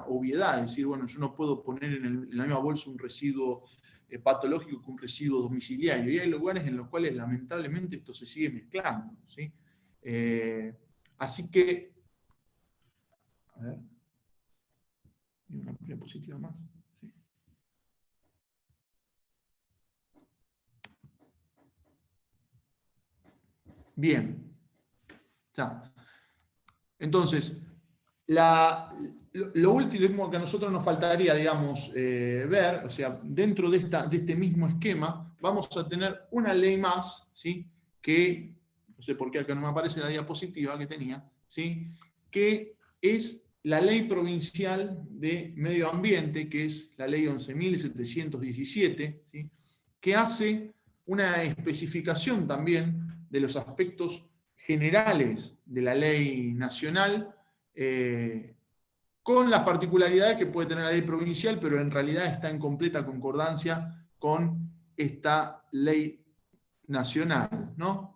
[SPEAKER 1] obviedad. Es decir, bueno, yo no puedo poner en la misma bolsa un residuo patológico que un residuo domiciliario. Y hay lugares en los cuales lamentablemente esto se sigue mezclando, ¿sí? Así que, a ver, una diapositiva más. ¿Sí? Bien. Ya. Entonces, lo último que a nosotros nos faltaría, digamos, ver, o sea, dentro de este mismo esquema, vamos a tener una ley más, ¿sí? Que, no sé por qué acá no me aparece la diapositiva que tenía, ¿sí? Que es la Ley Provincial de Medio Ambiente, que es la Ley 11.717, ¿sí? Que hace una especificación también de los aspectos generales de la ley nacional, con las particularidades que puede tener la ley provincial, pero en realidad está en completa concordancia con esta ley nacional, ¿no?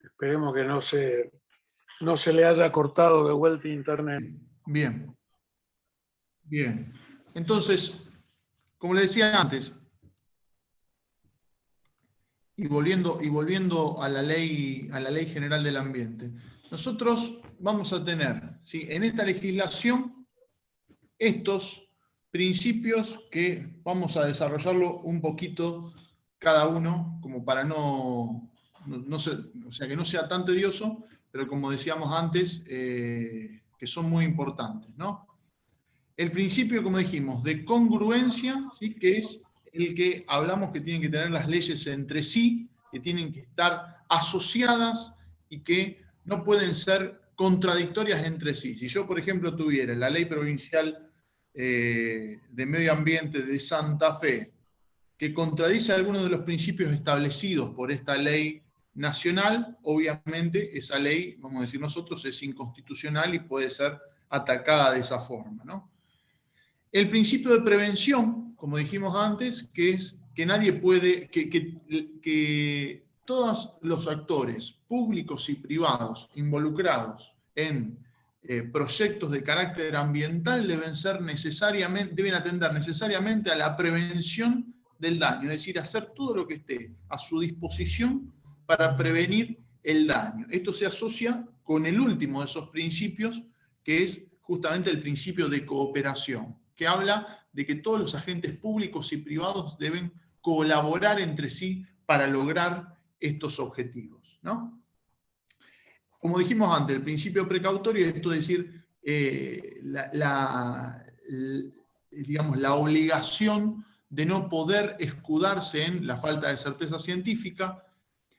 [SPEAKER 2] Esperemos que no se le haya cortado de vuelta internet.
[SPEAKER 1] Bien. Bien. Entonces, como le decía antes, y volviendo a la ley general del ambiente, nosotros vamos a tener, ¿sí? En esta legislación estos principios que vamos a desarrollarlo un poquito cada uno, como para no ser, o sea, que no sea tan tedioso, pero como decíamos antes, que son muy importantes, ¿no? El principio, como dijimos, de congruencia, ¿sí? Que es el que hablamos que tienen que tener las leyes entre sí, que tienen que estar asociadas y que no pueden ser contradictorias entre sí. Si yo, por ejemplo, tuviera la Ley Provincial de Medio Ambiente de Santa Fe, que contradice algunos de los principios establecidos por esta ley nacional, obviamente esa ley, vamos a decir nosotros, es inconstitucional y puede ser atacada de esa forma, ¿no? El principio de prevención, como dijimos antes, que es que nadie puede, que todos los actores públicos y privados involucrados en proyectos de carácter ambiental deben atender necesariamente a la prevención del daño, es decir, hacer todo lo que esté a su disposición para prevenir el daño. Esto se asocia con el último de esos principios, que es justamente el principio de cooperación, que habla de que todos los agentes públicos y privados deben colaborar entre sí para lograr estos objetivos, ¿no? Como dijimos antes, el principio precautorio es esto, es decir, digamos, la obligación de no poder escudarse en la falta de certeza científica.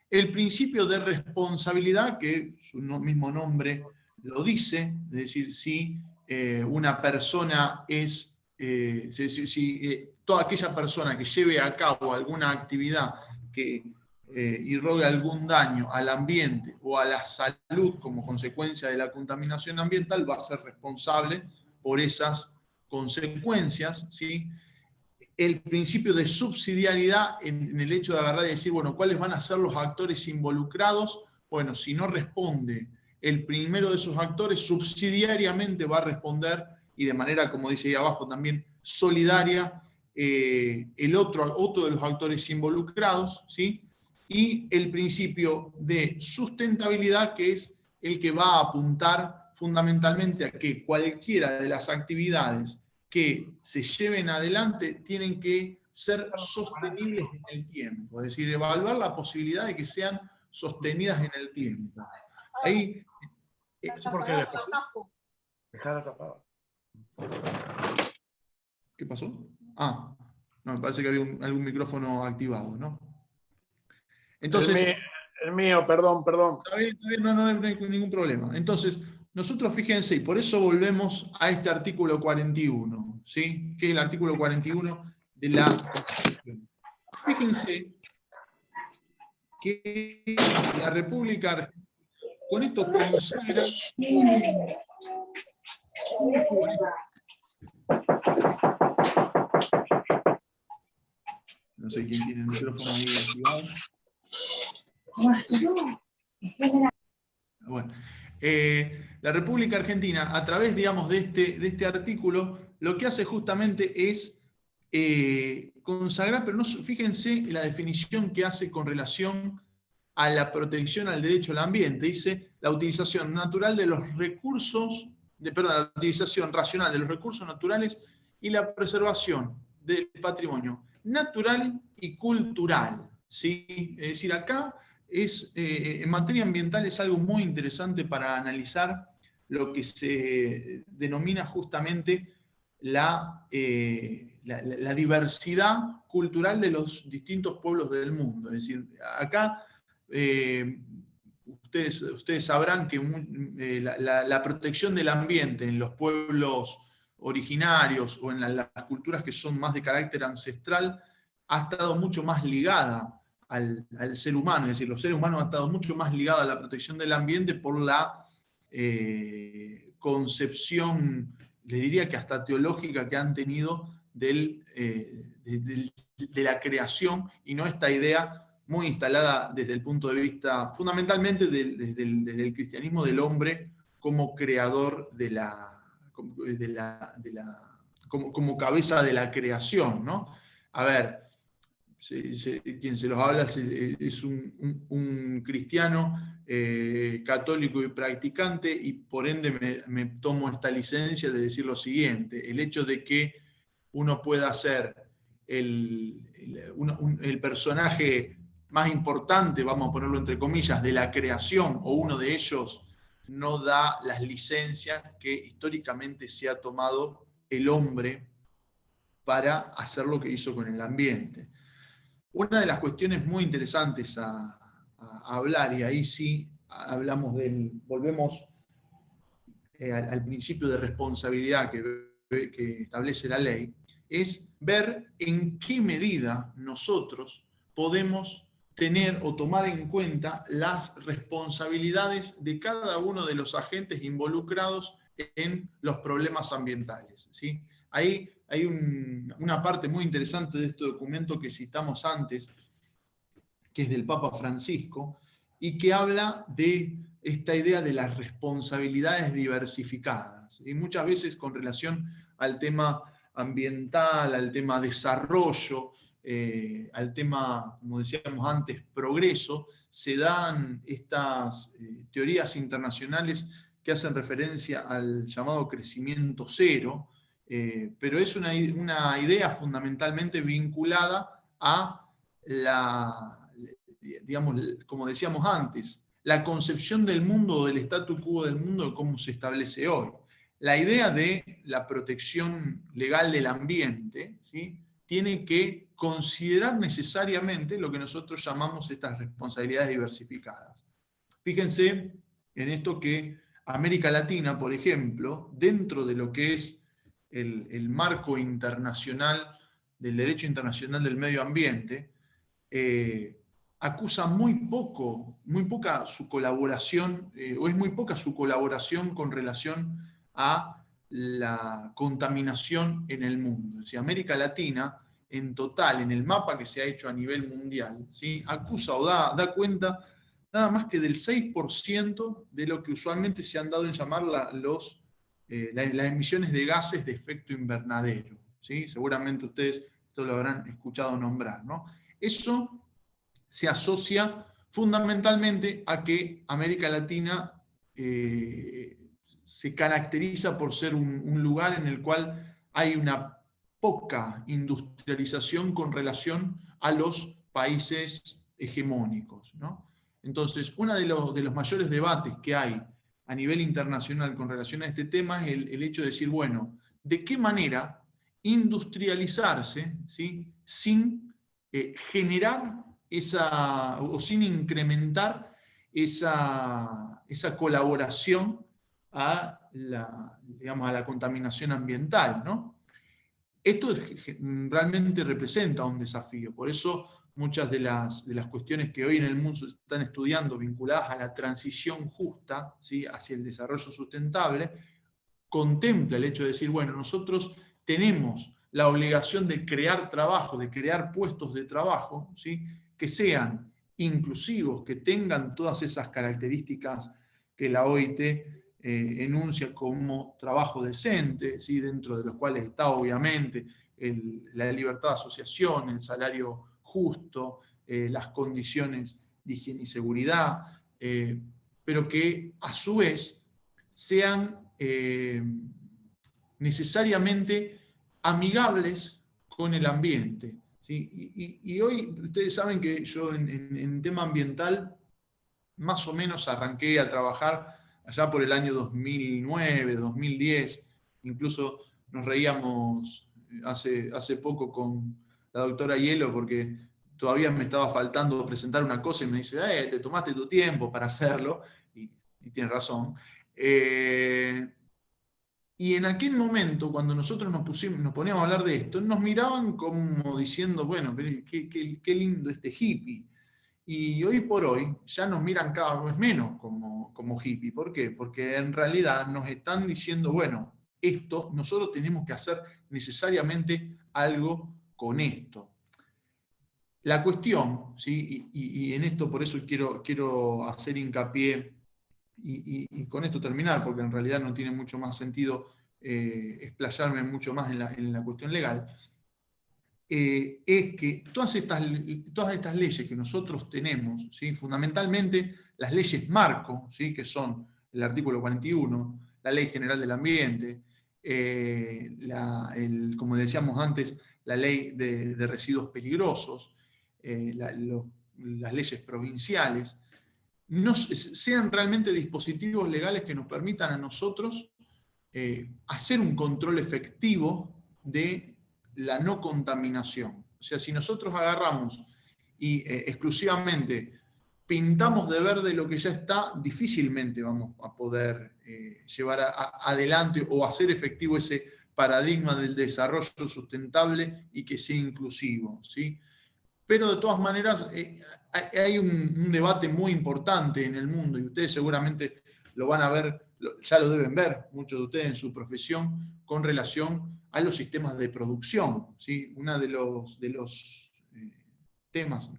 [SPEAKER 1] El principio de responsabilidad, que su mismo nombre lo dice, es decir, si una persona es, toda aquella persona que lleve a cabo alguna actividad que irrogue algún daño al ambiente o a la salud como consecuencia de la contaminación ambiental, va a ser responsable por esas consecuencias, ¿sí? El principio de subsidiariedad en el hecho de agarrar y decir, bueno, ¿cuáles van a ser los actores involucrados? Bueno, si no responde el primero de esos actores, subsidiariamente va a responder, y de manera, como dice ahí abajo, también solidaria, el otro de los actores involucrados, ¿sí? Y el principio de sustentabilidad, que es el que va a apuntar fundamentalmente a que cualquiera de las actividades que se lleven adelante tienen que ser sostenibles en el tiempo, es decir, evaluar la posibilidad de que sean sostenidas en el tiempo. Ahí,
[SPEAKER 2] ¿Eso por qué le pasó? Dejala tapada.
[SPEAKER 1] ¿Qué pasó? Ah, no, me parece que había algún micrófono activado, ¿no? Entonces,
[SPEAKER 2] el mío, perdón.
[SPEAKER 1] Está bien, no hay ningún problema. Entonces, nosotros fíjense, y por eso volvemos a este artículo 41, ¿sí? Que es el artículo 41 de la Constitución. Fíjense que la República Argentina, con esto consagra... No sé quién tiene el micrófono ahí activado. Bueno, la República Argentina, a través, digamos, de este artículo, lo que hace justamente es consagrar, pero no, fíjense la definición que hace con relación a la protección al derecho al ambiente. Dice, la utilización natural de los recursos, la utilización racional de los recursos naturales y la preservación del patrimonio natural y cultural, ¿sí? Es decir, acá en materia ambiental es algo muy interesante para analizar lo que se denomina justamente la diversidad cultural de los distintos pueblos del mundo. Es decir, acá ustedes sabrán que la protección del ambiente en los pueblos originarios o en las culturas que son más de carácter ancestral ha estado mucho más ligada al ser humano, es decir, los seres humanos han estado mucho más ligados a la protección del ambiente por la concepción, les diría que hasta teológica, que han tenido de la creación, y no esta idea muy instalada desde el punto de vista, fundamentalmente desde el cristianismo, del hombre como creador como cabeza de la creación, ¿no? A ver, quien se los habla es un cristiano católico y practicante, y por ende me tomo esta licencia de decir lo siguiente: el hecho de que uno pueda ser el personaje más importante, vamos a ponerlo entre comillas, de la creación, o uno de ellos, no da las licencias que históricamente se ha tomado el hombre para hacer lo que hizo con el ambiente. Una de las cuestiones muy interesantes a hablar, y ahí sí hablamos volvemos al principio de responsabilidad que establece la ley, es ver en qué medida nosotros podemos tener o tomar en cuenta las responsabilidades de cada uno de los agentes involucrados en los problemas ambientales, ¿sí? Ahí hay una parte muy interesante de este documento que citamos antes, que es del Papa Francisco, y que habla de esta idea de las responsabilidades diversificadas. Y muchas veces con relación al tema ambiental, al tema desarrollo, al tema, como decíamos antes, progreso, se dan estas teorías internacionales que hacen referencia al llamado crecimiento cero, pero es una idea fundamentalmente vinculada a digamos, como decíamos antes, la concepción del mundo o del statu quo del mundo, de cómo se establece hoy. La idea de la protección legal del ambiente, ¿sí?, tiene que considerar necesariamente lo que nosotros llamamos estas responsabilidades diversificadas. Fíjense en esto que América Latina, por ejemplo, dentro de lo que es el marco internacional del derecho internacional del medio ambiente, acusa muy poca su colaboración, o es muy poca su colaboración con relación a la contaminación en el mundo. O sea, América Latina, en total, en el mapa que se ha hecho a nivel mundial, ¿sí?, acusa o da cuenta nada más que del 6% de lo que usualmente se han dado en llamar las emisiones de gases de efecto invernadero, ¿sí? Seguramente ustedes esto lo habrán escuchado nombrar, ¿no? Eso se asocia fundamentalmente a que América Latina se caracteriza por ser un lugar en el cual hay una poca industrialización con relación a los países hegemónicos, ¿no? Entonces, uno de los mayores debates que hay a nivel internacional con relación a este tema es el hecho de decir, bueno, ¿de qué manera industrializarse, ¿sí?, sin generar o sin incrementar esa colaboración a la contaminación ambiental, ¿no? Esto realmente representa un desafío, por eso muchas de las cuestiones que hoy en el mundo se están estudiando vinculadas a la transición justa, ¿sí?, hacia el desarrollo sustentable, contempla el hecho de decir, bueno, nosotros tenemos la obligación de crear trabajo, de crear puestos de trabajo, ¿sí?, que sean inclusivos, que tengan todas esas características que la OIT enuncia como trabajo decente, ¿sí?, dentro de los cuales está obviamente la libertad de asociación, el salario justo, las condiciones de higiene y seguridad, pero que a su vez sean necesariamente amigables con el ambiente, ¿sí? Y hoy ustedes saben que yo en tema ambiental más o menos arranqué a trabajar allá por el año 2009, 2010, incluso nos reíamos hace poco con la doctora Hielo porque todavía me estaba faltando presentar una cosa y me dice, te tomaste tu tiempo para hacerlo, y tiene razón. Y en aquel momento, cuando nosotros nos poníamos a hablar de esto, nos miraban como diciendo, bueno, qué lindo este hippie. Y hoy por hoy ya nos miran cada vez menos como hippie. ¿Por qué? Porque en realidad nos están diciendo, bueno, nosotros tenemos que hacer necesariamente algo con esto. La cuestión, ¿sí?, y en esto por eso quiero hacer hincapié, y con esto terminar, porque en realidad no tiene mucho más sentido explayarme mucho más en la cuestión legal, es que todas estas leyes que nosotros tenemos, ¿sí?, fundamentalmente las leyes marco, ¿sí?, que son el artículo 41, la Ley General del Ambiente, como decíamos antes, la Ley de Residuos Peligrosos, las leyes provinciales, sean realmente dispositivos legales que nos permitan a nosotros hacer un control efectivo de la no contaminación. O sea, si nosotros agarramos y exclusivamente pintamos de verde lo que ya está, difícilmente vamos a poder llevar adelante o hacer efectivo ese paradigma del desarrollo sustentable y que sea inclusivo, ¿sí? Pero de todas maneras hay un debate muy importante en el mundo, y ustedes seguramente lo van a ver ya lo deben ver muchos de ustedes en su profesión, con relación a los sistemas de producción, ¿sí? Uno de los temas,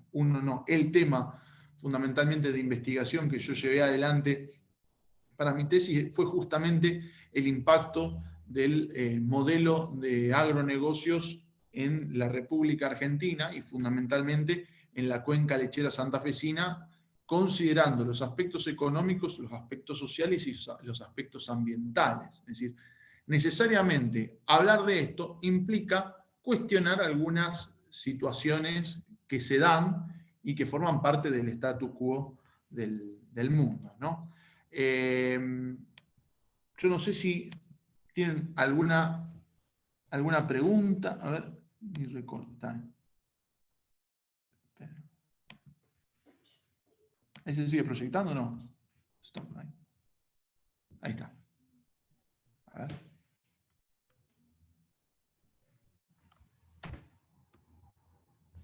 [SPEAKER 1] el tema fundamentalmente de investigación que yo llevé adelante para mi tesis fue justamente el impacto del modelo de agronegocios en la República Argentina y fundamentalmente en la cuenca lechera santafesina, considerando los aspectos económicos, los aspectos sociales y los aspectos ambientales. Es decir, necesariamente hablar de esto implica cuestionar algunas situaciones que se dan y que forman parte del statu quo del mundo, ¿no? Yo no sé si tienen alguna pregunta. A ver, mi recortar. ¿Ahí se sigue proyectando o no? Stop, ahí está. A ver.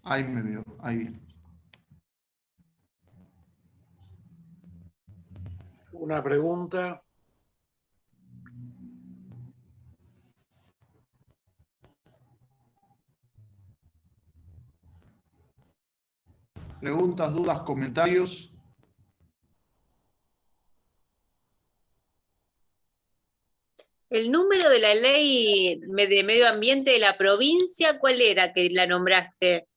[SPEAKER 1] Ahí me veo, ahí bien.
[SPEAKER 2] Una pregunta.
[SPEAKER 1] Preguntas, dudas, comentarios.
[SPEAKER 5] El número de la ley de medio ambiente de la provincia, ¿cuál era que la nombraste?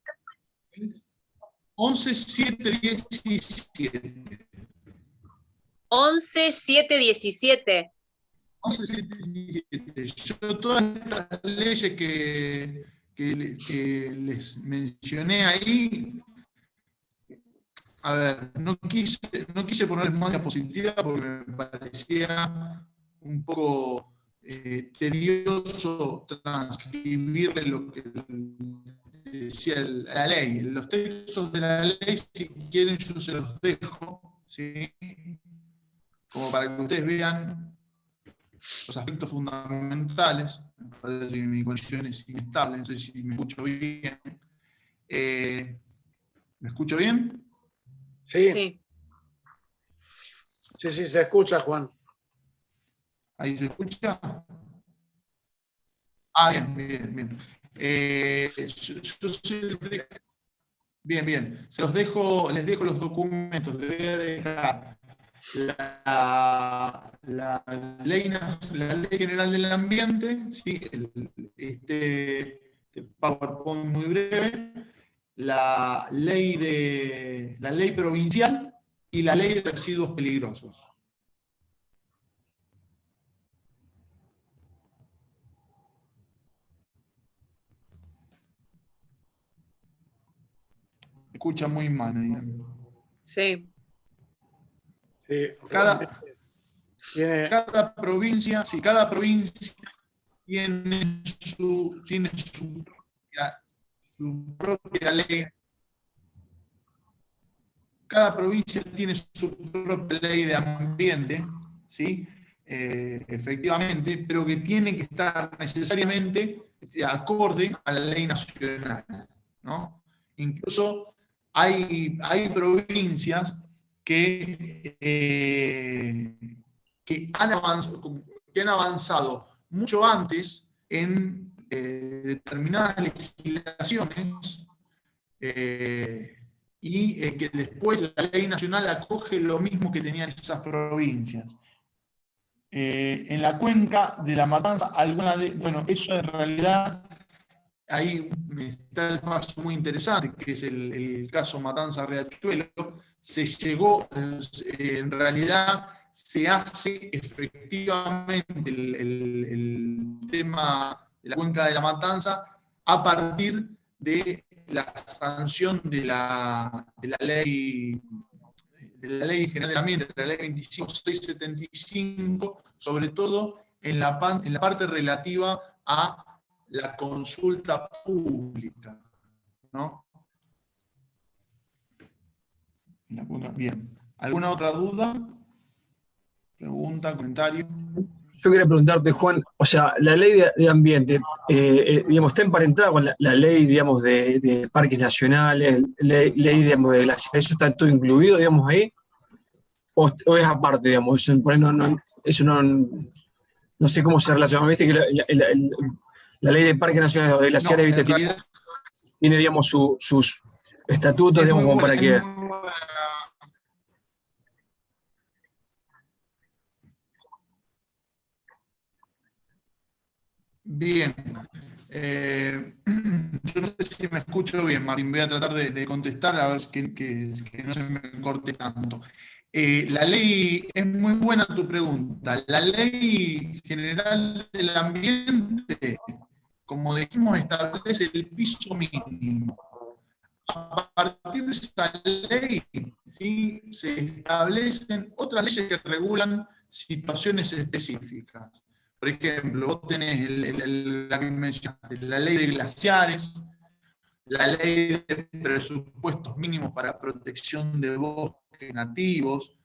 [SPEAKER 1] 11.717.
[SPEAKER 5] 11.717.
[SPEAKER 1] 11.717. Yo todas estas leyes que les mencioné ahí, a ver, no quise poner más diapositiva porque me parecía un poco tedioso transcribirle lo que decía la ley. Los textos de la ley, si quieren, yo se los dejo, ¿sí? Como para que ustedes vean los aspectos fundamentales. Me parece que mi conexión es inestable, no sé si me escucho bien. ¿Me escucho bien?
[SPEAKER 2] Sí. Sí, se escucha, Juan.
[SPEAKER 1] ¿Ahí se escucha? Bien. Bien. Les dejo los documentos. Les voy a dejar la ley general del ambiente, ¿sí? Este PowerPoint muy breve, la ley provincial y la ley de residuos peligrosos. Escucha muy mal, digamos.
[SPEAKER 5] Sí.
[SPEAKER 1] Cada provincia tiene su propia ley. Cada provincia tiene su propia ley de ambiente, ¿sí? Efectivamente, pero que tiene que estar necesariamente acorde a la ley nacional, ¿no? Incluso hay provincias que han avanzado mucho antes en determinadas legislaciones y que después la ley nacional acoge lo mismo que tenían esas provincias. En la cuenca de la Matanza, eso en realidad, ahí está el fallo muy interesante, que es el caso Matanza-Riachuelo. Se llegó, en realidad, se hace efectivamente el tema de la cuenca de la Matanza a partir de la sanción de la ley general del ambiente, de la ley 25.675, sobre todo en la parte relativa a la consulta pública, ¿no? Bien. ¿Alguna otra duda? ¿Pregunta, comentario?
[SPEAKER 6] Yo quería preguntarte, Juan, o sea, la ley de ambiente, digamos, está emparentada con la ley, digamos, de parques nacionales, ley, digamos, de glaciares, ¿eso está todo incluido, digamos, ahí? o es aparte, digamos, eso, por ahí eso no sé cómo se relaciona. Viste que la ley de Parques Nacionales o de glaciares,
[SPEAKER 1] No,
[SPEAKER 6] viste, tiene, digamos, sus estatutos,
[SPEAKER 1] es
[SPEAKER 6] digamos,
[SPEAKER 1] muy
[SPEAKER 6] como
[SPEAKER 1] buena,
[SPEAKER 6] para que...
[SPEAKER 1] Bien. Yo no sé si me escucho bien, Martín. Voy a tratar de contestar a ver que no se me corte tanto. La ley, es muy buena tu pregunta. La Ley General del Ambiente, como dijimos, establece el piso mínimo. A partir de esa ley, ¿sí?, se establecen otras leyes que regulan situaciones específicas. Por ejemplo, vos tenés la que mencionaste, la ley de glaciares, la ley de presupuestos mínimos para protección de bosques nativos,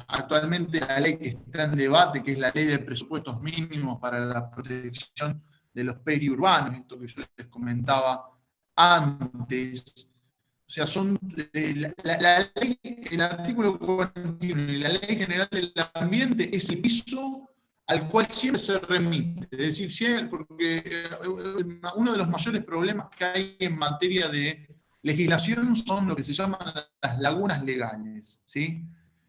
[SPEAKER 1] actualmente la ley que está en debate, que es la ley de presupuestos mínimos para la protección de los periurbanos, esto que yo les comentaba antes. O sea, son la ley, el artículo 41 y la Ley General del Ambiente es el piso al cual siempre se remite. Es decir, porque uno de los mayores problemas que hay en materia de legislación son lo que se llaman las lagunas legales, ¿sí?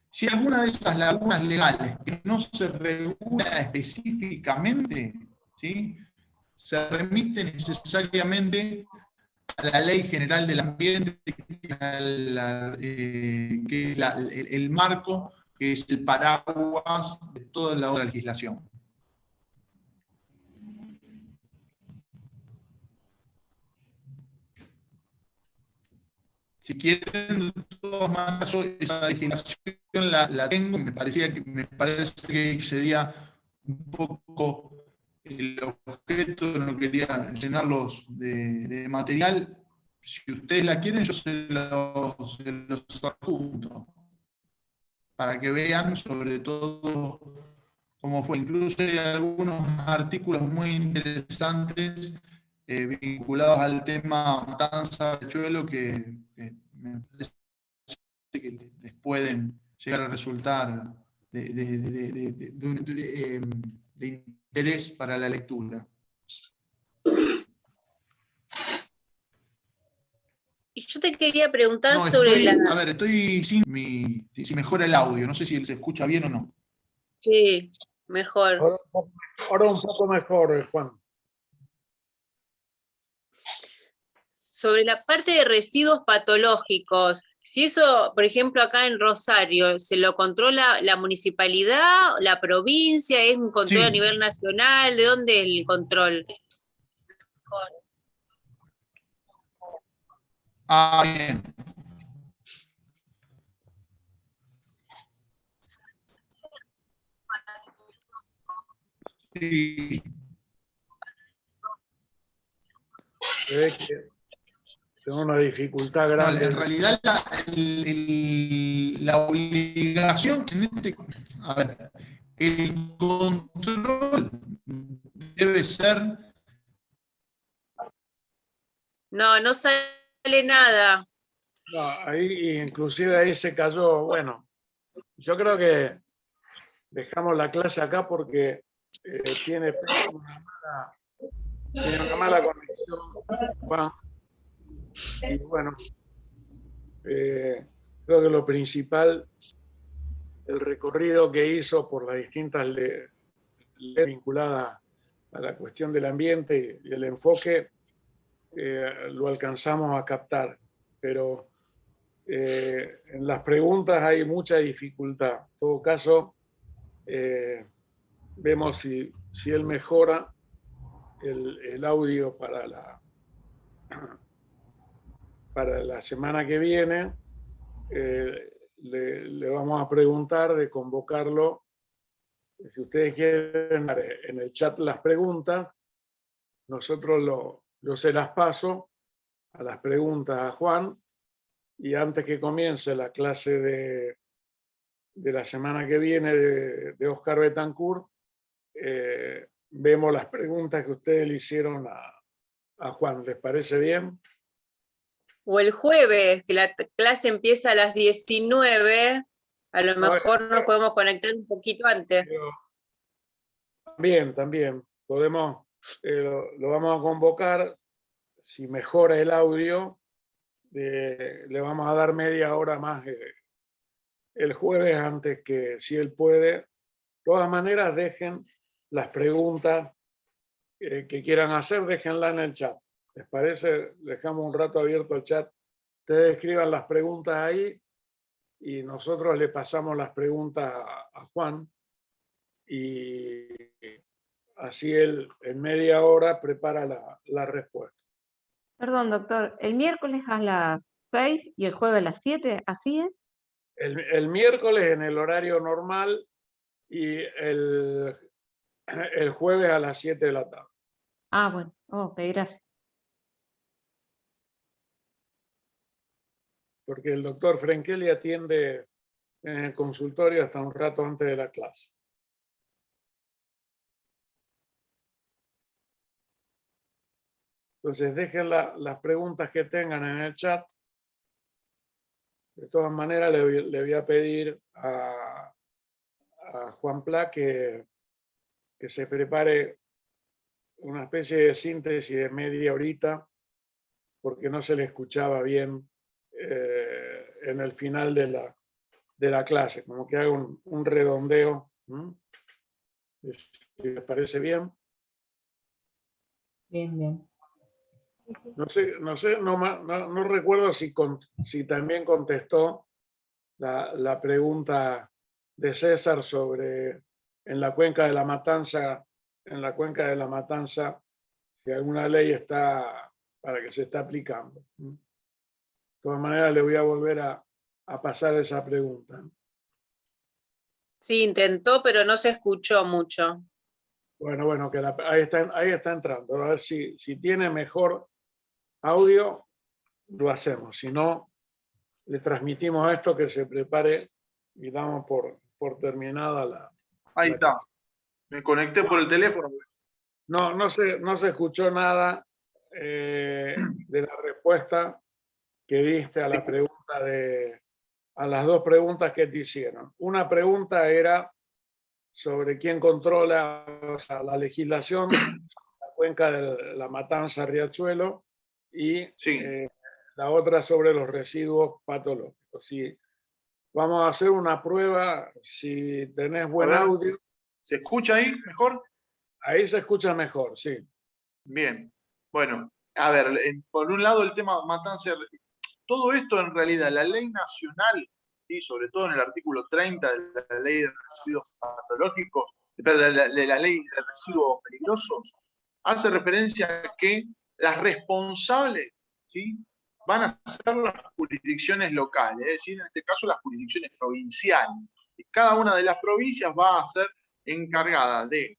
[SPEAKER 1] Si alguna de esas lagunas legales que no se regula específicamente, ¿sí?, se remite necesariamente a la Ley General del Ambiente, que es el marco, que es el paraguas de toda la legislación. Si quieren, de todas maneras, yo esa legislación la tengo, me parece que excedía un poco el objeto, no quería llenarlos de material. Si ustedes la quieren, yo se los adjunto, para que vean sobre todo cómo fue. Incluso hay algunos artículos muy interesantes vinculados al tema matanza de Chuelo que me parece que les pueden llegar a resultar de interés para la lectura.
[SPEAKER 5] Y yo te quería preguntar
[SPEAKER 1] No,
[SPEAKER 5] sobre
[SPEAKER 1] a ver, estoy sin si mejora el audio, no sé si se escucha bien o no.
[SPEAKER 5] Sí, mejor.
[SPEAKER 2] Ahora un poco mejor, Juan.
[SPEAKER 5] Sobre la parte de residuos patológicos, si eso, por ejemplo, acá en Rosario, ¿se lo controla la municipalidad, la provincia, es un control
[SPEAKER 1] Sí.
[SPEAKER 5] a nivel nacional? ¿De dónde es el control?
[SPEAKER 1] Ah, bien. Sí.
[SPEAKER 2] Se ve que tengo una dificultad
[SPEAKER 1] No,
[SPEAKER 2] grande.
[SPEAKER 1] en realidad la obligación a ver, el control debe ser.
[SPEAKER 5] No sale nada.
[SPEAKER 2] No, ahí, inclusive ahí se cayó. Bueno, yo creo que dejamos la clase acá porque tiene una mala conexión, Juan. Y bueno, creo que lo principal, el recorrido que hizo por las distintas leyes vinculadas a la cuestión del ambiente y el enfoque, lo alcanzamos a captar, pero en las preguntas hay mucha dificultad. En todo caso, vemos si él mejora el audio para la semana que viene. Le vamos a preguntar de convocarlo. Si ustedes quieren en el chat las preguntas, nosotros yo se las paso a las preguntas a Juan, y antes que comience la clase de la semana que viene de Oscar Betancourt, vemos las preguntas que ustedes le hicieron a Juan. ¿Les parece bien?
[SPEAKER 5] O el jueves, que la clase empieza a las 19, A lo mejor nos podemos conectar un poquito antes.
[SPEAKER 2] También. Podemos, lo vamos a convocar. Si mejora el audio, le vamos a dar media hora más el jueves antes que, si él puede. De todas maneras, dejen las preguntas que quieran hacer, déjenla en el chat. ¿Les parece? Dejamos un rato abierto el chat. Ustedes escriban las preguntas ahí y nosotros le pasamos las preguntas a Juan y así él en media hora prepara la respuesta.
[SPEAKER 7] Perdón, doctor, el miércoles a las 6 y el jueves a las 7, ¿así es?
[SPEAKER 2] El miércoles en el horario normal y el jueves a las 7 de la tarde.
[SPEAKER 7] Ah, bueno, ok, gracias.
[SPEAKER 2] Porque el doctor Frenkeli atiende en el consultorio hasta un rato antes de la clase. Entonces dejen las preguntas que tengan en el chat. De todas maneras, le voy a pedir a Juan Pla que se prepare una especie de síntesis de media horita, porque no se le escuchaba bien en el final de la clase, como que haga un redondeo. Si les parece bien.
[SPEAKER 7] Bien, bien.
[SPEAKER 2] No recuerdo si también contestó la pregunta de César sobre en la cuenca de la Matanza, si alguna ley está para que se está aplicando. De todas maneras, le voy a volver a pasar esa pregunta.
[SPEAKER 5] Sí, intentó, pero no se escuchó mucho.
[SPEAKER 2] Bueno, que ahí está entrando. A ver si tiene mejor audio, lo hacemos. Si no, le transmitimos esto, que se prepare y damos por terminada la...
[SPEAKER 1] Ahí está. Me conecté por el teléfono.
[SPEAKER 2] No se escuchó nada de la respuesta que diste a la pregunta a las dos preguntas que te hicieron. Una pregunta era sobre quién controla, o sea, la legislación, la cuenca de la Matanza Riachuelo, y
[SPEAKER 1] Sí.
[SPEAKER 2] La otra sobre los residuos patológicos. Si vamos a hacer una prueba, si tenés buen audio.
[SPEAKER 1] ¿Se escucha ahí mejor?
[SPEAKER 2] Ahí se escucha mejor, sí.
[SPEAKER 1] Bien. Bueno, a ver, por un lado el tema Matanza, todo esto en realidad, la ley nacional, y sobre todo en el artículo 30 de la ley de residuos patológicos, de la ley de residuos peligrosos, hace referencia a que las responsables, ¿sí?, van a ser las jurisdicciones locales, es decir, en este caso las jurisdicciones provinciales. Y cada una de las provincias va a ser encargada de,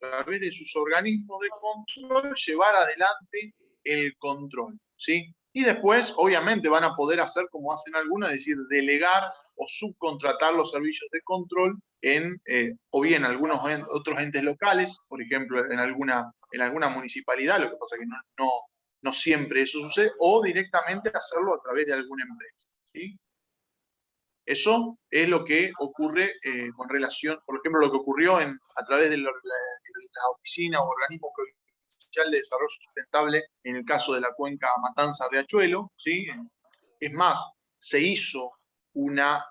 [SPEAKER 1] a través de sus organismos de control, llevar adelante el control, ¿sí? Y después, obviamente, van a poder hacer como hacen algunos, es decir, delegar o subcontratar los servicios de control en, o bien algunos otros entes locales, por ejemplo, en alguna municipalidad, lo que pasa es que no siempre eso sucede, o directamente hacerlo a través de alguna empresa, ¿sí? Eso es lo que ocurre con relación, por ejemplo, lo que ocurrió a través de la oficina o organismo provincial de desarrollo sustentable en el caso de la cuenca Matanza-Riachuelo, ¿sí? Es más, se hizo una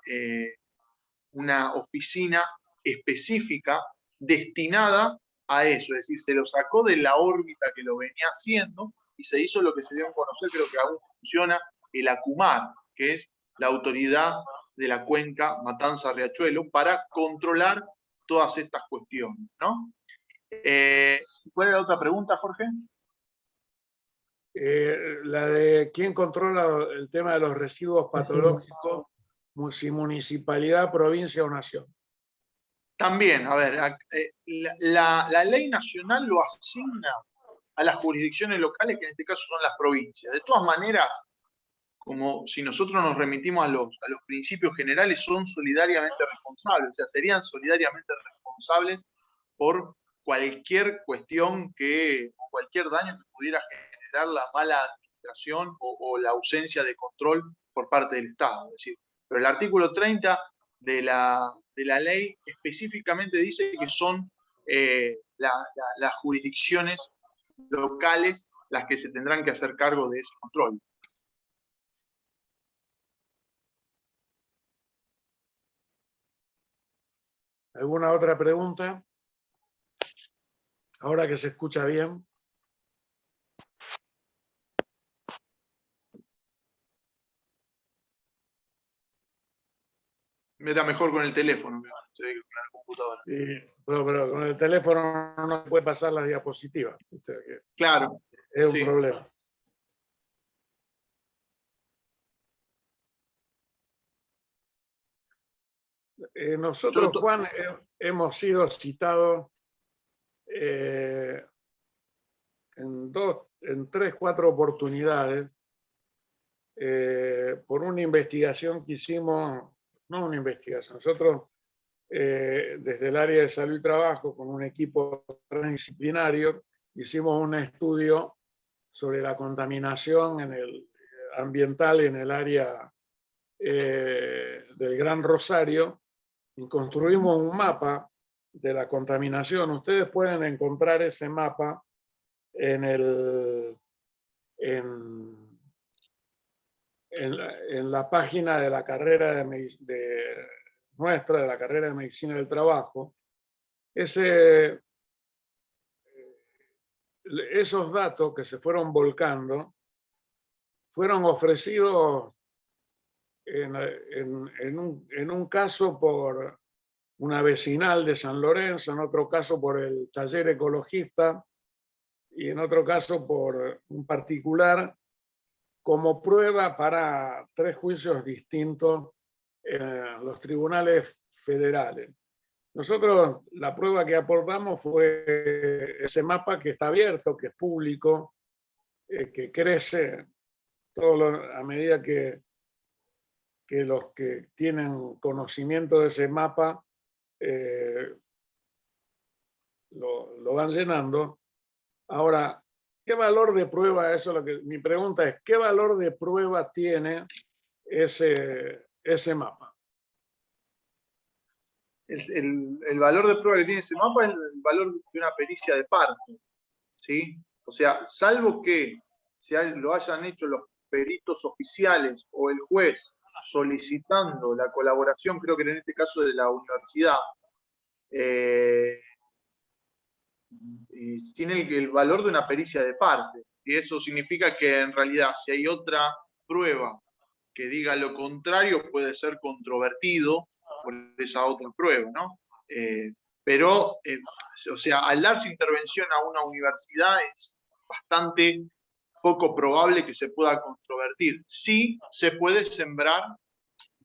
[SPEAKER 1] oficina específica destinada a eso, es decir, se lo sacó de la órbita que lo venía haciendo y se hizo lo que se dio a conocer, creo que aún funciona, el ACUMAR, que es la autoridad de la cuenca Matanza-Riachuelo, para controlar todas estas cuestiones, ¿no? ¿Cuál era la otra pregunta, Jorge?
[SPEAKER 2] La de quién controla el tema de los residuos patológicos, si municipalidad, provincia o nación.
[SPEAKER 1] También, a ver, la ley nacional lo asigna a las jurisdicciones locales, que en este caso son las provincias. De todas maneras, como si nosotros nos remitimos a los principios generales, son solidariamente responsables, o sea, serían solidariamente responsables por cualquier cuestión o cualquier daño que pudiera generar la mala administración o la ausencia de control por parte del Estado. Es decir, pero el artículo 30 de la ley específicamente dice que son las jurisdicciones locales las que se tendrán que hacer cargo de ese control.
[SPEAKER 2] ¿Alguna otra pregunta? Ahora que se escucha bien.
[SPEAKER 1] Era mejor con el teléfono, se ve que con la computadora.
[SPEAKER 2] Pero con el teléfono no se puede pasar las diapositivas.
[SPEAKER 1] Claro.
[SPEAKER 2] Es un
[SPEAKER 1] Sí.
[SPEAKER 2] problema. Nosotros, Juan, hemos sido citados en 3, 4 oportunidades por una investigación que hicimos, no una investigación, nosotros desde el área de salud y trabajo con un equipo transdisciplinario hicimos un estudio sobre la contaminación ambiental en el área del Gran Rosario y construimos un mapa de la contaminación. Ustedes pueden encontrar ese mapa en la página de la carrera de la carrera de Medicina del Trabajo. Esos datos que se fueron volcando fueron ofrecidos en un caso por una vecinal de San Lorenzo, en otro caso por el taller ecologista y en otro caso por un particular, como prueba para 3 juicios distintos en los tribunales federales. Nosotros la prueba que aportamos fue ese mapa que está abierto, que es público, que crece a medida que los que tienen conocimiento de ese mapa lo van llenando. Ahora, ¿qué valor de prueba? Mi pregunta es, ¿qué valor de prueba tiene ese mapa?
[SPEAKER 1] El valor de prueba que tiene ese mapa es el valor de una pericia de parte, ¿sí? O sea, salvo que lo hayan hecho los peritos oficiales o el juez solicitando la colaboración, creo que en este caso de la universidad, tiene el valor de una pericia de parte. Y eso significa que en realidad si hay otra prueba que diga lo contrario, puede ser controvertido por esa otra prueba, ¿no? Pero, o sea, al darse intervención a una universidad es bastante poco probable que se pueda controvertir. Sí se puede sembrar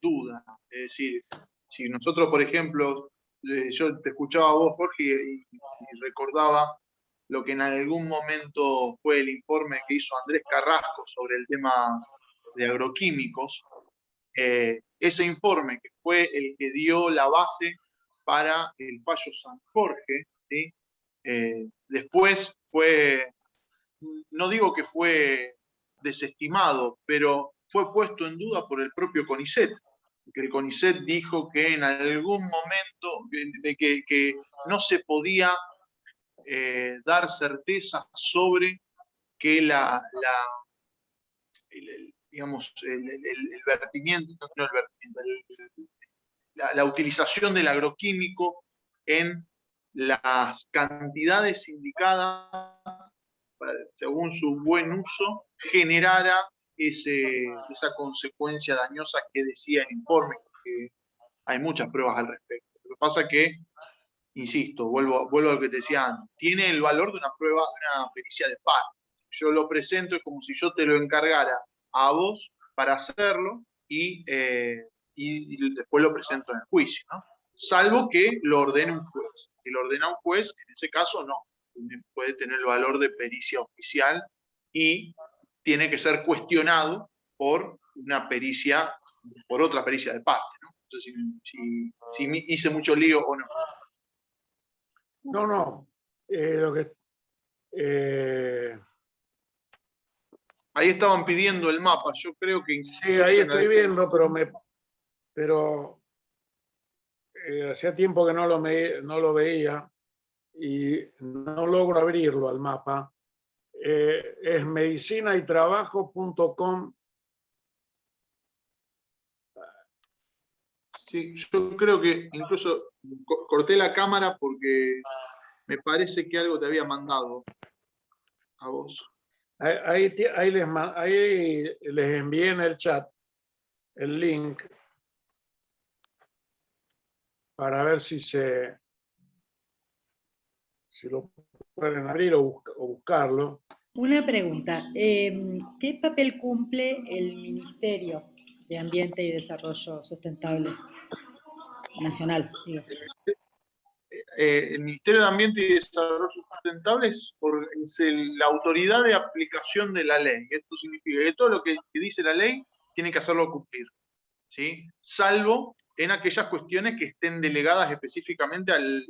[SPEAKER 1] duda. Es decir, si nosotros, por ejemplo, yo te escuchaba a vos, Jorge, y recordaba lo que en algún momento fue el informe que hizo Andrés Carrasco sobre el tema de agroquímicos. Ese informe que fue el que dio la base para el fallo San Jorge, ¿sí? Después fue, no digo que fue desestimado, pero fue puesto en duda por el propio CONICET, que el CONICET dijo que en algún momento que no se podía dar certeza sobre que digamos, el vertimiento, no el vertimiento, la utilización del agroquímico en las cantidades indicadas según su buen uso generara esa consecuencia dañosa que decía el informe, que hay muchas pruebas al respecto. Lo que pasa es que, insisto, vuelvo a lo que te decía antes, tiene el valor de una prueba, de una pericia de parte. Yo lo presento, es como si yo te lo encargara a vos para hacerlo y después lo presento en el juicio, ¿no? Salvo que lo ordene un juez. Si lo ordena un juez, en ese caso no. Puede tener el valor de pericia oficial y tiene que ser cuestionado por una pericia, por otra pericia de parte, ¿no? Entonces, si hice mucho lío o no.
[SPEAKER 2] No.
[SPEAKER 1] Ahí estaban pidiendo el mapa, yo creo que...
[SPEAKER 2] Sí, ahí estoy viendo, pero hacía tiempo que no lo veía y no logro abrirlo al mapa. Es medicinaytrabajo.com.
[SPEAKER 1] Sí, yo creo que incluso corté la cámara porque me parece que algo te había mandado a vos.
[SPEAKER 2] Ahí les envié en el chat el link para ver si lo pueden abrir o buscarlo.
[SPEAKER 8] Una pregunta, ¿qué papel cumple el Ministerio de Ambiente y Desarrollo Sustentable Nacional? Digo.
[SPEAKER 1] El Ministerio de Ambiente y Desarrollo Sustentable es la autoridad de aplicación de la ley. Esto significa que todo lo que dice la ley tiene que hacerlo cumplir, ¿sí? Salvo en aquellas cuestiones que estén delegadas específicamente a los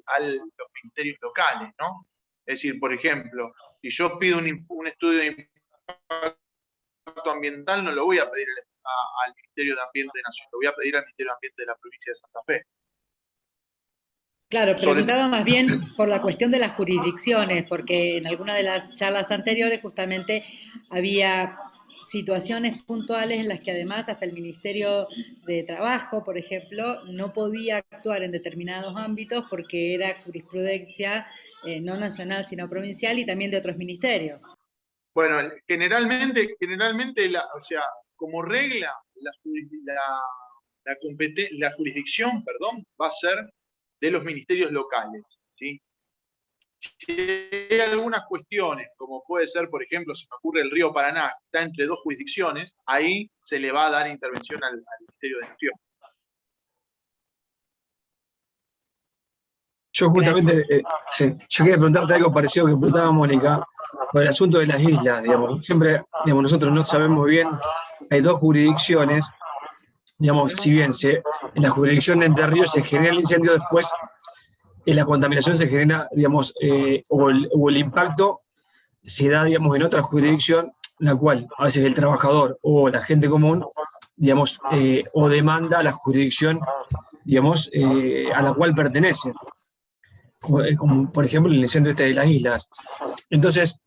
[SPEAKER 1] ministerios locales, ¿no? Es decir, por ejemplo, si yo pido un estudio de impacto ambiental, no lo voy a pedir al Ministerio de Ambiente Nacional, lo voy a pedir al Ministerio de Ambiente de la provincia de Santa Fe.
[SPEAKER 8] Claro, preguntaba más bien por la cuestión de las jurisdicciones, porque en alguna de las charlas anteriores justamente había situaciones puntuales en las que además hasta el Ministerio de Trabajo, por ejemplo, no podía actuar en determinados ámbitos porque era jurisprudencia no nacional sino provincial y también de otros ministerios.
[SPEAKER 1] Bueno, generalmente o sea, como regla, la jurisdicción, va a ser de los ministerios locales, ¿sí? Si hay algunas cuestiones, como puede ser, por ejemplo, se me ocurre el río Paraná, que está entre dos jurisdicciones, ahí se le va a dar intervención al Ministerio de Nación.
[SPEAKER 6] Yo justamente, yo quería preguntarte algo parecido que preguntaba Mónica, por el asunto de las islas, digamos. Siempre, digamos, nosotros no sabemos bien, hay dos jurisdicciones, digamos, si bien en la jurisdicción de Entre Ríos se genera el incendio, después en la contaminación se genera, digamos, o el impacto se da, digamos, en otra jurisdicción, en la cual a veces el trabajador o la gente común, digamos, o demanda a la jurisdicción, digamos, a la cual pertenece. Como por ejemplo el incendio de las islas. Entonces,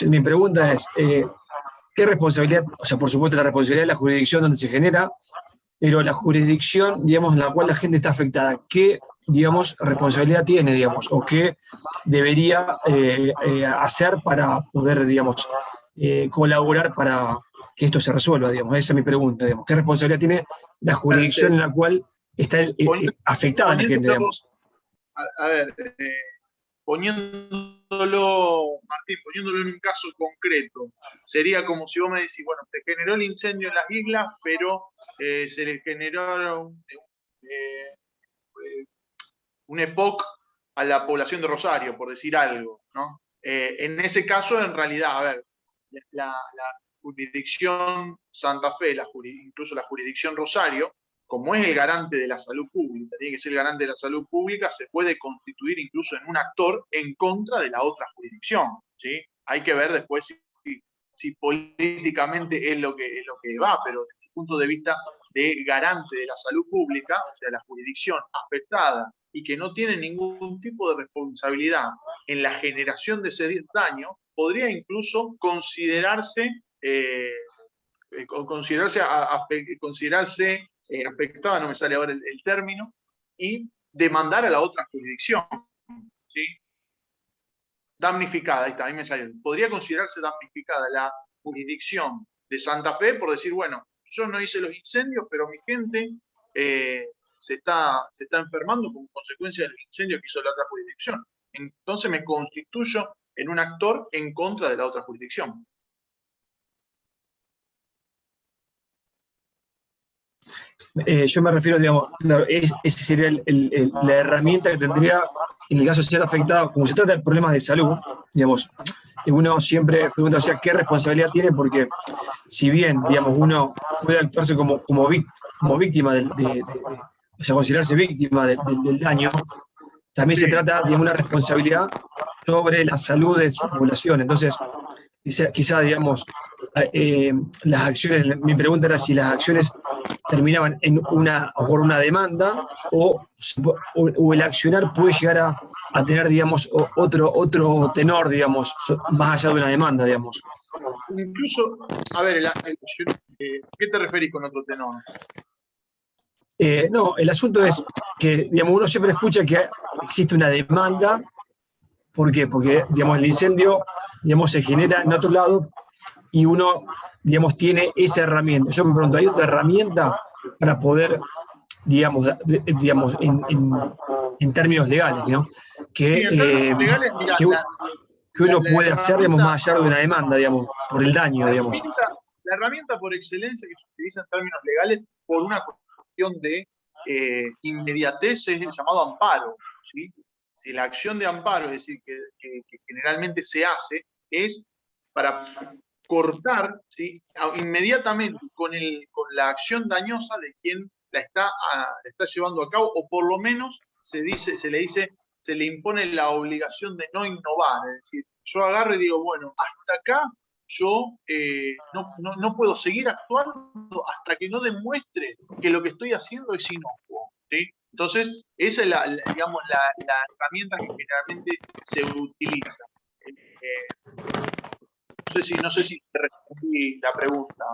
[SPEAKER 6] mi pregunta es, ¿qué responsabilidad, o sea, por supuesto la responsabilidad de la jurisdicción donde se genera, pero la jurisdicción, digamos, en la cual la gente está afectada, ¿qué, digamos, responsabilidad tiene, digamos, o qué debería hacer para poder, digamos, colaborar para que esto se resuelva, digamos? Esa es mi pregunta, digamos. ¿Qué responsabilidad tiene la jurisdicción en la cual está afectada la gente, digamos?
[SPEAKER 1] A ver, poniéndolo en un caso concreto, sería como si vos me decís, bueno, se generó el incendio en las islas, pero se le generó un EPOC a la población de Rosario, por decir algo, ¿no? En ese caso, en realidad, a ver, la jurisdicción Santa Fe, incluso la jurisdicción Rosario, como es el garante de la salud pública, tiene que ser el garante de la salud pública, se puede constituir incluso en un actor en contra de la otra jurisdicción, ¿sí? Hay que ver después si políticamente es lo que va, pero desde el punto de vista de garante de la salud pública, o sea, la jurisdicción afectada y que no tiene ningún tipo de responsabilidad en la generación de ese daño, podría incluso considerarse afectada, no me sale ahora el término, y demandar a la otra jurisdicción, ¿sí? Damnificada, ahí está, ahí me salió. Podría considerarse damnificada la jurisdicción de Santa Fe por decir, bueno, yo no hice los incendios, pero mi gente se está enfermando como consecuencia del incendio que hizo la otra jurisdicción. Entonces me constituyo en un actor en contra de la otra jurisdicción.
[SPEAKER 6] Yo me refiero, digamos, claro, esa sería la herramienta que tendría en el caso de ser afectado, como se trata de problemas de salud, digamos, uno siempre pregunta, o sea, ¿qué responsabilidad tiene? Porque si bien, digamos, uno puede actuarse como víctima o sea, considerarse víctima del daño, también se trata de una responsabilidad sobre la salud de su población. Entonces, quizá digamos, las acciones, mi pregunta era si las acciones terminaban en por una demanda, o el accionar puede llegar a tener, digamos, otro tenor, digamos, más allá de una demanda, digamos.
[SPEAKER 1] Incluso, a ver, ¿qué te referís con otro tenor?
[SPEAKER 6] No, el asunto es que, digamos, uno siempre escucha que existe una demanda. ¿Por qué? Porque, digamos, el incendio, digamos, se genera en otro lado y uno, digamos, tiene esa herramienta. Yo me pregunto, ¿hay otra herramienta para poder, digamos, en términos legales, ¿no? Que,
[SPEAKER 1] Sí, en términos legales, mira,
[SPEAKER 6] que uno puede hacer, digamos, más allá de una demanda, digamos, por el daño, digamos.
[SPEAKER 1] La herramienta por excelencia que se utiliza en términos legales por una cuestión de inmediatez es el llamado amparo, ¿sí? Si la acción de amparo, es decir, que generalmente se hace, es para cortar, ¿sí?, inmediatamente con la acción dañosa de quien la está llevando a cabo, o por lo menos se le impone la obligación de no innovar. Es decir, yo agarro y digo, bueno, hasta acá yo no puedo seguir actuando hasta que no demuestre que lo que estoy haciendo es inocuo, ¿sí? Entonces, esa es la herramienta que generalmente se utiliza. No sé si te respondí la pregunta.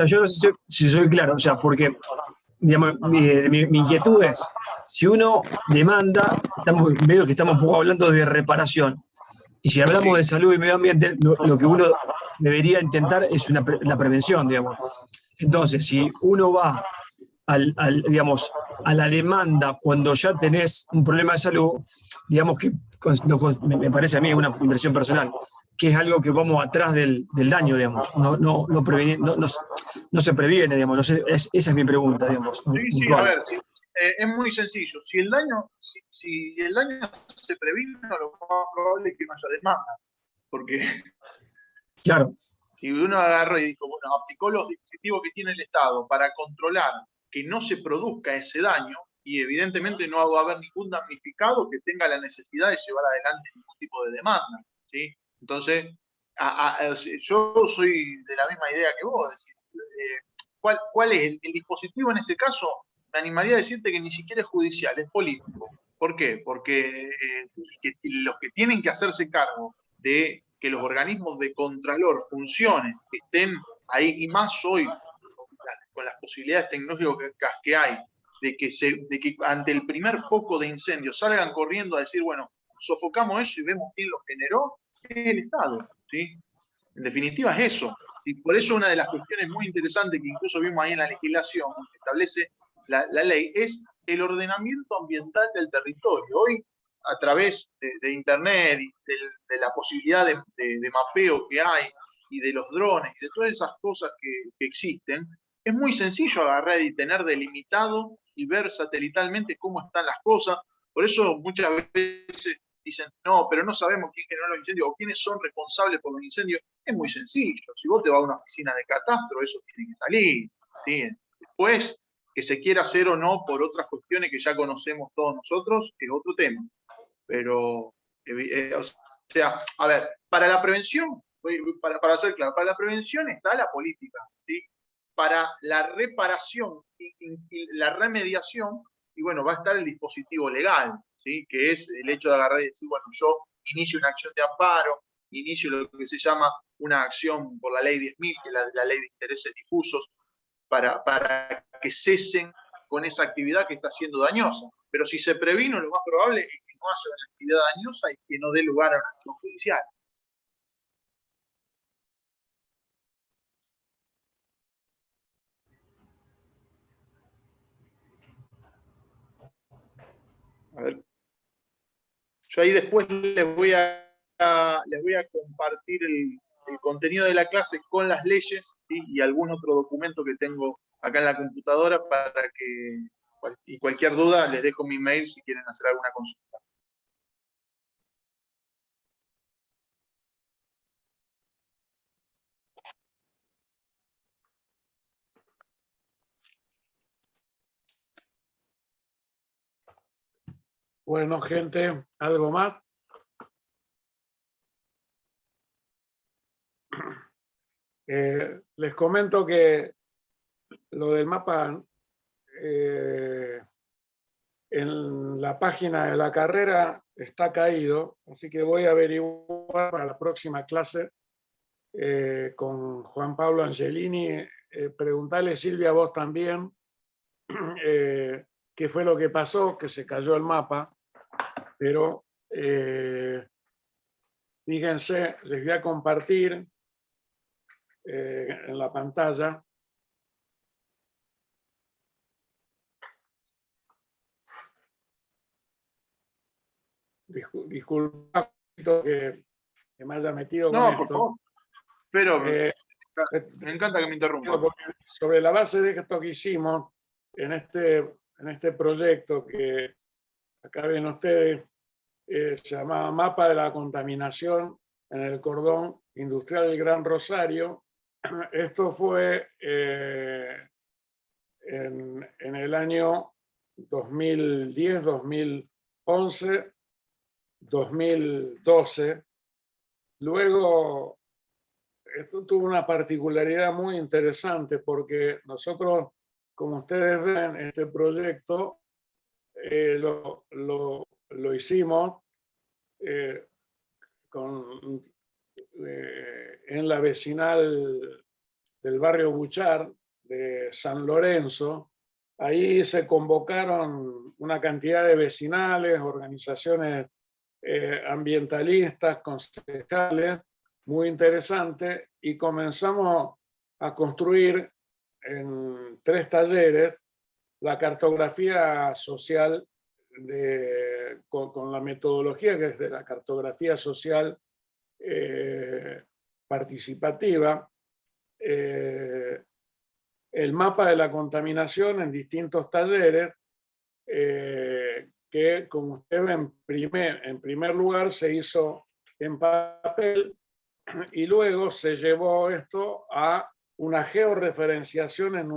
[SPEAKER 6] Yo no sé si soy claro, o sea, porque, digamos, mi inquietud es, si uno demanda, veo que estamos un poco hablando de reparación, y si hablamos de salud y medio ambiente, lo que uno debería intentar es la prevención, digamos. Entonces, si uno va digamos, a la demanda cuando ya tenés un problema de salud, digamos que me parece a mí una impresión personal, que es algo que vamos atrás del daño, digamos, no se previene, digamos, no sé, esa es mi pregunta, digamos.
[SPEAKER 1] Sí, a ver, es muy sencillo. Si el daño se previno, lo más probable es que no haya demanda, porque
[SPEAKER 6] claro,
[SPEAKER 1] si uno agarró y dijo, bueno, aplicó los dispositivos que tiene el Estado para controlar que no se produzca ese daño, y evidentemente no va a haber ningún damnificado que tenga la necesidad de llevar adelante ningún tipo de demanda, ¿sí? Entonces, yo soy de la misma idea que vos. Es decir, ¿cuál es el dispositivo en ese caso? Me animaría a decirte que ni siquiera es judicial, es político. ¿Por qué? Porque los que tienen que hacerse cargo de que los organismos de contralor funcionen, que estén ahí, y más hoy, con las posibilidades tecnológicas que hay, de que ante el primer foco de incendio salgan corriendo a decir, bueno, sofocamos eso y vemos quién lo generó, es el Estado, ¿sí? En definitiva es eso. Y por eso una de las cuestiones muy interesantes que incluso vimos ahí en la legislación, que establece la ley, es el ordenamiento ambiental del territorio. Hoy, a través de Internet y de la posibilidad de mapeo que hay, y de los drones, y de todas esas cosas que existen, es muy sencillo agarrar y tener delimitado y ver satelitalmente cómo están las cosas. Por eso muchas veces dicen, no, pero no sabemos quién generó los incendios o quiénes son responsables por los incendios. Es muy sencillo. Si vos te vas a una oficina de catastro, eso tiene que salir, ¿sí? Después, que se quiera hacer o no por otras cuestiones que ya conocemos todos nosotros, es otro tema. Pero, o sea, a ver, para la prevención, para ser claro, para la prevención está la política, ¿sí? Para la reparación y la remediación, y bueno, va a estar el dispositivo legal, ¿sí? Que es el hecho de agarrar y decir, bueno, yo inicio una acción de amparo, inicio lo que se llama una acción por la ley 10.000, que es la ley de intereses difusos, para que cesen con esa actividad que está siendo dañosa. Pero si se previno, lo más probable es que no haya una actividad dañosa y que no dé lugar a una acción judicial. A ver. Yo ahí después les voy a compartir el contenido de la clase con las leyes, ¿sí? Y algún otro documento que tengo acá en la computadora para que, y cualquier duda, les dejo mi mail si quieren hacer alguna consulta.
[SPEAKER 2] Bueno, gente, ¿algo más? Les comento que lo del mapa en la página de la carrera está caído, así que voy a averiguar para la próxima clase con Juan Pablo Angelini. Preguntarle, Silvia, vos también, qué fue lo que pasó, que se cayó el mapa, pero fíjense, les voy a compartir en la pantalla. Disculpa que me haya metido con
[SPEAKER 1] No,
[SPEAKER 2] esto.
[SPEAKER 1] por favor. Pero
[SPEAKER 2] me
[SPEAKER 1] encanta que me interrumpa.
[SPEAKER 2] Sobre la base de esto que hicimos en este proyecto que acá ven ustedes, se llamaba Mapa de la Contaminación en el Cordón Industrial del Gran Rosario. Esto fue en el año 2010, 2011, 2012. Luego, esto tuvo una particularidad muy interesante porque nosotros, como ustedes ven, este proyecto lo hicimos en la vecinal del barrio Buchar de San Lorenzo. Ahí se convocaron una cantidad de vecinales, organizaciones ambientalistas, concejales, muy interesante, y comenzamos a construir en 3 talleres la cartografía social con la metodología que es de la cartografía social participativa, el mapa de la contaminación en distintos talleres, que, como usted ve, en primer lugar se hizo en papel y luego se llevó esto a una georreferenciación en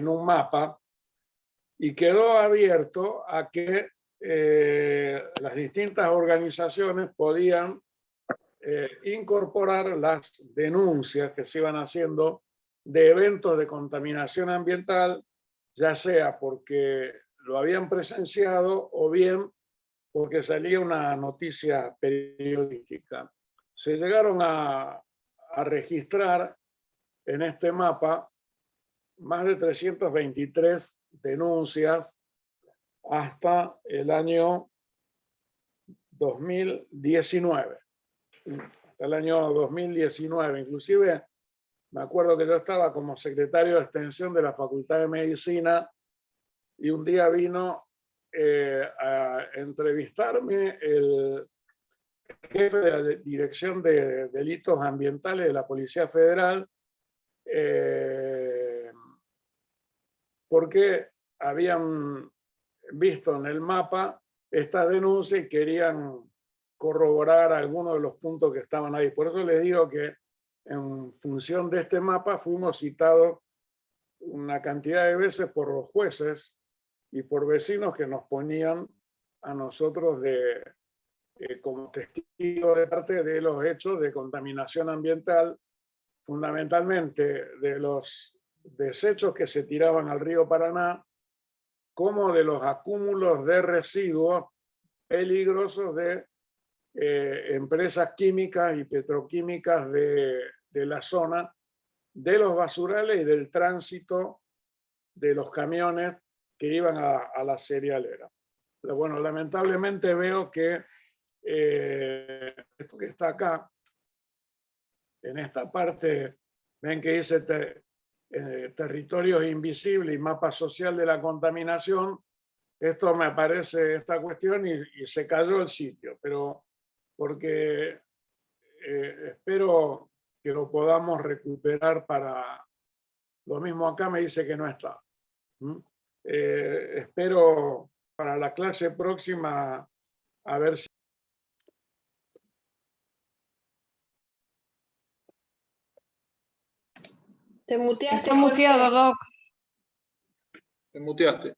[SPEAKER 2] un mapa, y quedó abierto a que las distintas organizaciones podían incorporar las denuncias que se iban haciendo de eventos de contaminación ambiental, ya sea porque lo habían presenciado o bien porque salía una noticia periodística. Se llegaron a registrar en este mapa más de 323 denuncias hasta el año 2019. Hasta el año 2019. Inclusive me acuerdo que yo estaba como secretario de extensión de la Facultad de Medicina y un día vino a entrevistarme el jefe de la Dirección de Delitos Ambientales de la Policía Federal, porque habían visto en el mapa esta denuncia y querían corroborar algunos de los puntos que estaban ahí. Por eso les digo que en función de este mapa fuimos citados una cantidad de veces por los jueces y por vecinos que nos ponían a nosotros como testigos de parte de los hechos de contaminación ambiental, fundamentalmente de los desechos que se tiraban al río Paraná, como de los acúmulos de residuos peligrosos de empresas químicas y petroquímicas de la zona, de los basurales y del tránsito de los camiones que iban a la cerealera. Pero bueno, lamentablemente veo que esto que está acá, en esta parte, ven que dice territorios invisibles y mapa social de la contaminación. Esto me aparece esta cuestión y se cayó el sitio, pero porque espero que lo podamos recuperar para... Lo mismo acá me dice que no está. Espero para la clase próxima a ver si...
[SPEAKER 4] Te muteaste.
[SPEAKER 7] Está muteado, Doc.
[SPEAKER 1] Te muteaste.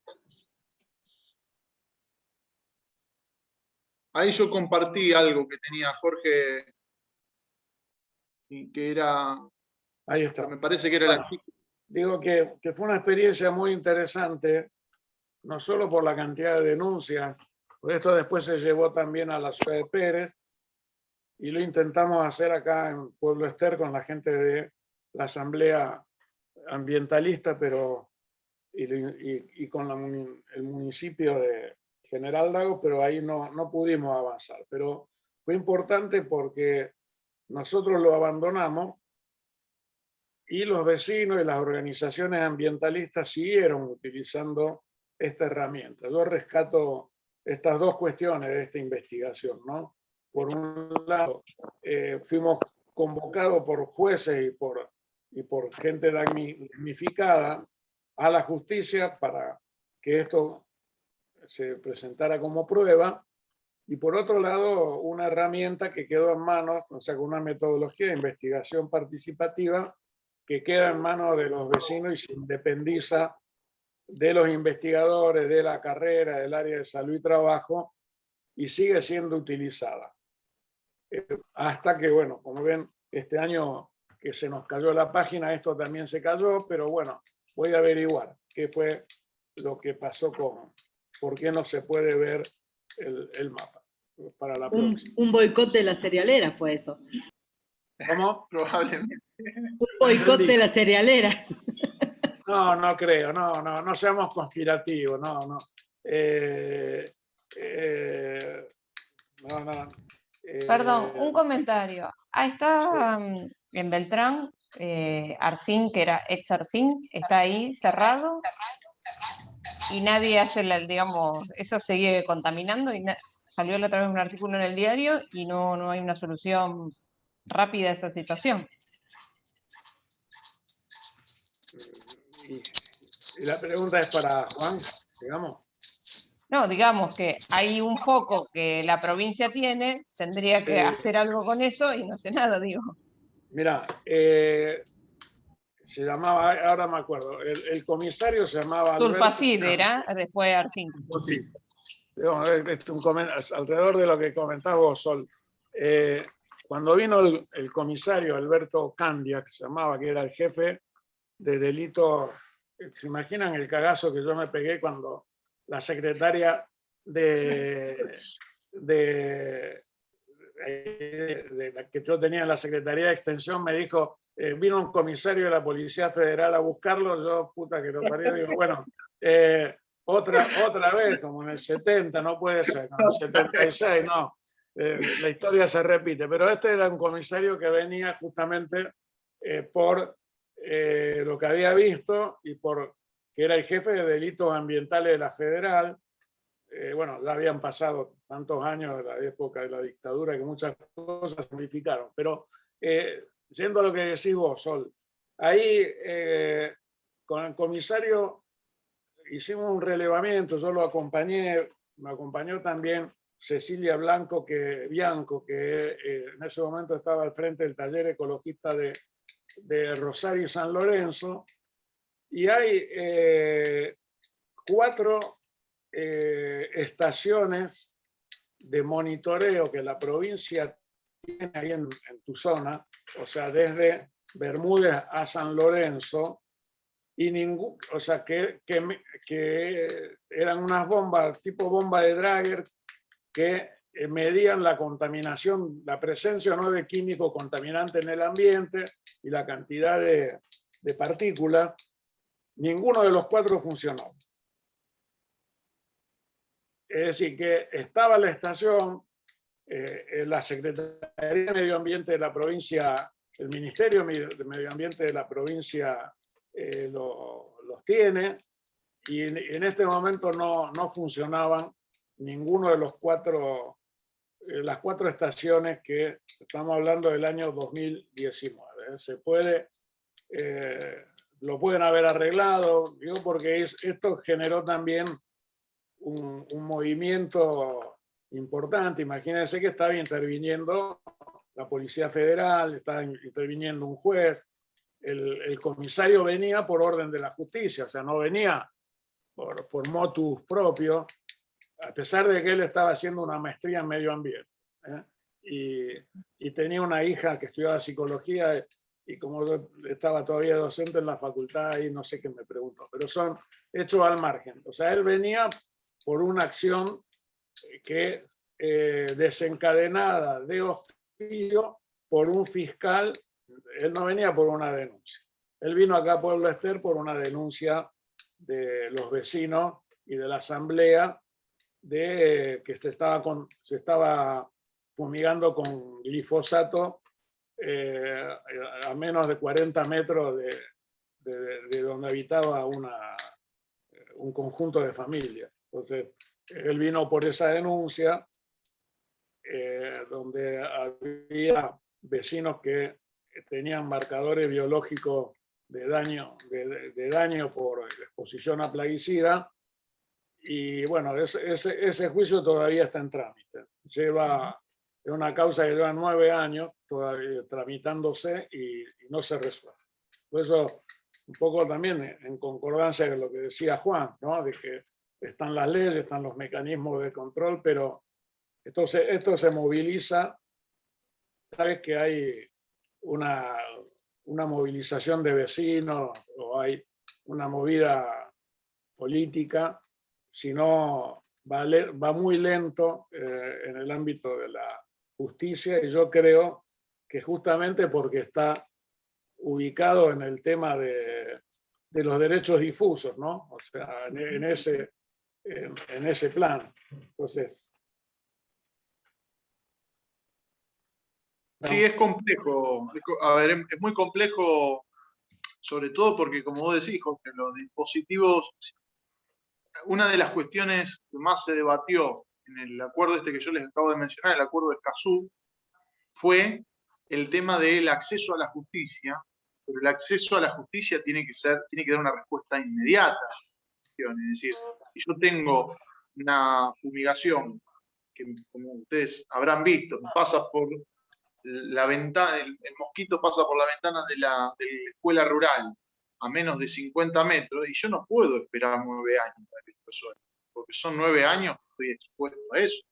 [SPEAKER 1] Ahí yo compartí algo que tenía Jorge, y que era...
[SPEAKER 2] Ahí está.
[SPEAKER 1] Me parece que era el artículo.
[SPEAKER 2] digo que fue una experiencia muy interesante, no solo por la cantidad de denuncias, pues esto después se llevó también a la ciudad de Pérez, y lo intentamos hacer acá en Pueblo Ester con la gente de la Asamblea Ambientalista, pero y con el municipio de General Lagos, pero ahí no pudimos avanzar. Pero fue importante porque nosotros lo abandonamos y los vecinos y las organizaciones ambientalistas siguieron utilizando esta herramienta. Yo rescato estas dos cuestiones de esta investigación, ¿no? Por un lado, fuimos convocados por jueces y por gente damnificada a la justicia para que esto se presentara como prueba, y por otro lado, una herramienta que quedó en manos, o sea, con una metodología de investigación participativa que queda en manos de los vecinos y se independiza de los investigadores, de la carrera, del área de salud y trabajo, y sigue siendo utilizada. Hasta que, bueno, como ven, este año que se nos cayó la página, esto también se cayó, pero bueno, voy a averiguar qué fue lo que pasó por qué no se puede ver el mapa para la próxima.
[SPEAKER 8] Un boicot de la cerealera fue eso.
[SPEAKER 2] ¿Cómo?
[SPEAKER 1] Probablemente.
[SPEAKER 8] Un boicot de las cerealeras.
[SPEAKER 2] No creo, no seamos conspirativos, no.
[SPEAKER 7] Perdón, un comentario. Ahí está en Beltrán, Arcín, que era ex Arcín, está ahí cerrado y nadie hace, digamos, eso sigue contaminando y salió la otra vez un artículo en el diario y no hay una solución rápida a esa situación.
[SPEAKER 2] Y la pregunta es para Juan, digamos.
[SPEAKER 7] No, digamos que hay un foco que la provincia tiene, tendría que hacer algo con eso y no hace nada, digo.
[SPEAKER 2] Mira, se llamaba, ahora me acuerdo, el comisario se llamaba
[SPEAKER 7] Tulpacid era, después Arcín.
[SPEAKER 2] Sí. Alrededor de lo que comentaba vos, Sol. Cuando vino el comisario Alberto Candia, que se llamaba, que era el jefe de delito, ¿se imaginan el cagazo que yo me pegué cuando la secretaria de la que yo tenía en la Secretaría de Extensión me dijo, vino un comisario de la Policía Federal a buscarlo? Yo, puta que lo parió, digo, bueno, otra vez, como en el 70, no puede ser, en el 76, no. La historia se repite, pero este era un comisario que venía justamente por lo que había visto y por que era el jefe de delitos ambientales de la Federal. Bueno, ya habían pasado tantos años de la época de la dictadura que muchas cosas se modificaron, pero yendo a lo que decís vos, Sol, ahí con el comisario hicimos un relevamiento, yo lo acompañé, me acompañó también Cecilia Bianco, que en ese momento estaba al frente del taller ecologista de Rosario y San Lorenzo, y hay 4 estaciones de monitoreo que la provincia tiene ahí en tu zona, o sea, desde Bermúdez a San Lorenzo, y o sea, que eran unas bombas, tipo bomba de Drager, que medían la contaminación, la presencia o no de químico contaminante en el ambiente y la cantidad de partículas. Ninguno de los 4 funcionó. Es decir, que estaba la estación, la Secretaría de Medio Ambiente de la provincia, el Ministerio de Medio Ambiente de la provincia los tiene, y en este momento no funcionaban ninguno de los 4, las 4 estaciones que estamos hablando del año 2019. Se puede, lo pueden haber arreglado, digo, porque esto generó también un movimiento importante. Imagínense que estaba interviniendo la Policía Federal, estaba interviniendo un juez, el comisario venía por orden de la justicia, o sea, no venía por motus propio, a pesar de que él estaba haciendo una maestría en medio ambiente, y tenía una hija que estudiaba psicología y como yo estaba todavía docente en la facultad, ahí no sé qué me preguntó, pero son hechos al margen. O sea, él venía por una acción que desencadenada de oficio por un fiscal. Él no venía por una denuncia. Él vino acá a Pueblo Ester por una denuncia de los vecinos y de la asamblea de que se estaba fumigando con glifosato a menos de 40 metros de donde habitaba un conjunto de familias. Entonces, él vino por esa denuncia, donde había vecinos que tenían marcadores biológicos de daño por exposición a plaguicida, y bueno, ese juicio todavía está en trámite. Es una causa que lleva 9 años todavía tramitándose y no se resuelve. Por eso, un poco también en concordancia con lo que decía Juan, ¿no? De que están las leyes, están los mecanismos de control, pero esto se moviliza cada vez que hay una movilización de vecinos o hay una movida política, si no va muy lento en el ámbito de la justicia, y yo creo que justamente porque está ubicado en el tema de los derechos difusos, ¿no? O sea, en ese plan. Entonces,
[SPEAKER 1] sí, es complejo. A ver, es muy complejo, sobre todo porque, como vos decís, Jorge, los dispositivos, una de las cuestiones que más se debatió en el acuerdo que yo les acabo de mencionar, el acuerdo de Escazú, fue el tema del acceso a la justicia, pero el acceso a la justicia tiene que dar una respuesta inmediata. Es decir, si yo tengo una fumigación que, como ustedes habrán visto, pasa por la ventana, el mosquito pasa por la ventana de la escuela rural a menos de 50 metros, y yo no puedo esperar 9 años para que esto suene, porque son 9 años que estoy expuesto a eso.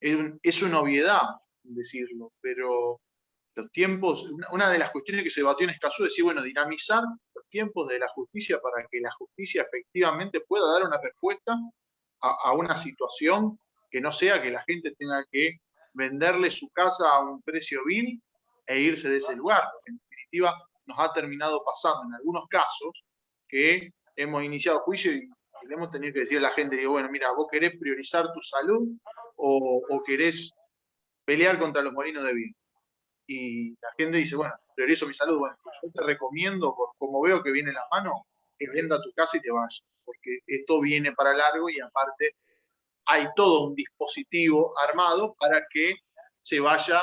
[SPEAKER 1] Es una obviedad decirlo, pero los tiempos, una de las cuestiones que se debatió en Escazú es decir, bueno, dinamizar los tiempos de la justicia para que la justicia efectivamente pueda dar una respuesta a una situación que no sea que la gente tenga que venderle su casa a un precio vil e irse de ese lugar, porque en definitiva nos ha terminado pasando en algunos casos que hemos iniciado juicio y le hemos tenido que decir a la gente, digo, bueno, mira, vos querés priorizar tu salud o querés pelear contra los molinos de viento. Y la gente dice, bueno, priorizo mi salud. Bueno, yo te recomiendo, como veo que viene la mano, que venda tu casa y te vayas, porque esto viene para largo y aparte hay todo un dispositivo armado para que se vaya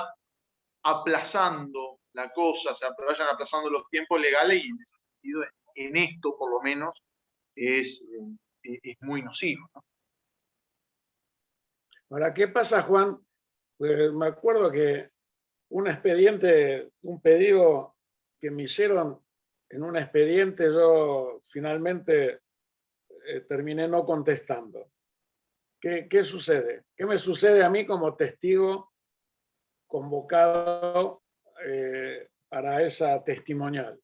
[SPEAKER 1] aplazando la cosa, se vayan aplazando los tiempos legales, y en ese sentido, en esto por lo menos, es muy nocivo, ¿no?
[SPEAKER 2] Ahora, ¿qué pasa, Juan? Pues me acuerdo que un pedido que me hicieron en un expediente, yo finalmente terminé no contestando. ¿Qué sucede? ¿Qué me sucede a mí como testigo convocado para esa testimonial?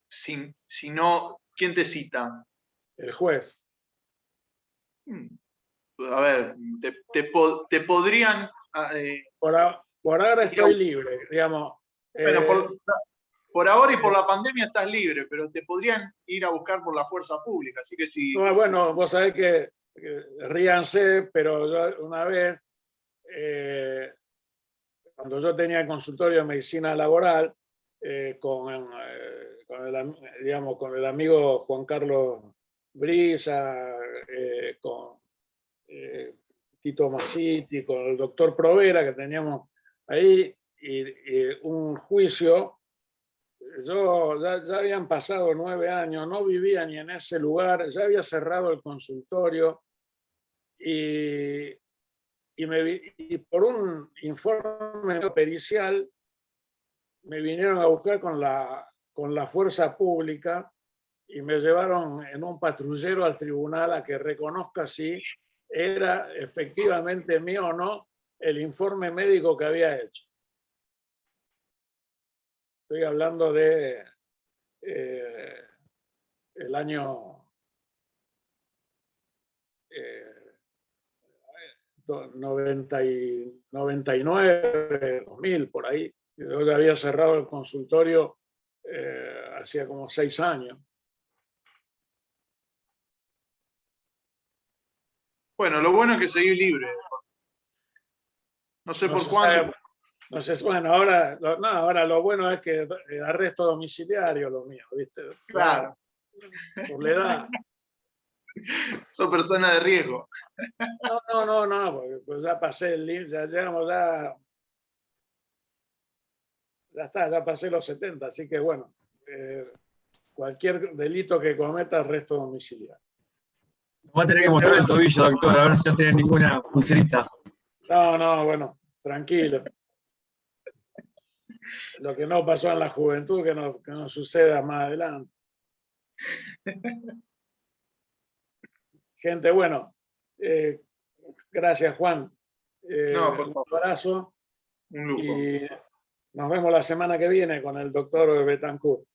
[SPEAKER 1] Si no, ¿quién te cita?
[SPEAKER 2] El juez.
[SPEAKER 1] A ver, te podrían...
[SPEAKER 2] Por ahora estoy libre, digamos.
[SPEAKER 1] Bueno, por ahora y por la pandemia estás libre, pero te podrían ir a buscar por la fuerza pública, así que si...
[SPEAKER 2] No, bueno, vos sabés que ríanse, pero yo una vez, cuando yo tenía el consultorio de medicina laboral, con el amigo Juan Carlos Brisa, con Tito Masiti, con el doctor Provera, que teníamos ahí, y un juicio. Ya habían pasado 9 años, no vivía ni en ese lugar, ya había cerrado el consultorio, y por un informe pericial me vinieron a buscar con la fuerza pública y me llevaron en un patrullero al tribunal a que reconozca si era efectivamente mío o no el informe médico que había hecho. estoy hablando de el año 99, 2000, por ahí. Yo ya había cerrado el consultorio hacía como 6 años.
[SPEAKER 1] Bueno, lo bueno es que seguí libre. No sé por cuánto.
[SPEAKER 2] No sé, bueno, ahora lo bueno es que arresto domiciliario lo mío, ¿viste?
[SPEAKER 1] Claro.
[SPEAKER 2] Por la edad.
[SPEAKER 1] Sos persona de riesgo.
[SPEAKER 2] No, porque pues ya pasé el límite, ya llegamos, ya pasé los 70, así que bueno, cualquier delito que cometa, arresto domiciliario.
[SPEAKER 6] Va a tener que mostrar el tobillo, doctor, a ver si no tiene ninguna pulserita.
[SPEAKER 2] No, bueno, tranquilo. Lo que no pasó en la juventud, que no suceda más adelante. Gente, bueno, gracias, Juan. Un abrazo.
[SPEAKER 1] Un lujo.
[SPEAKER 2] Y nos vemos la semana que viene con el doctor Betancourt.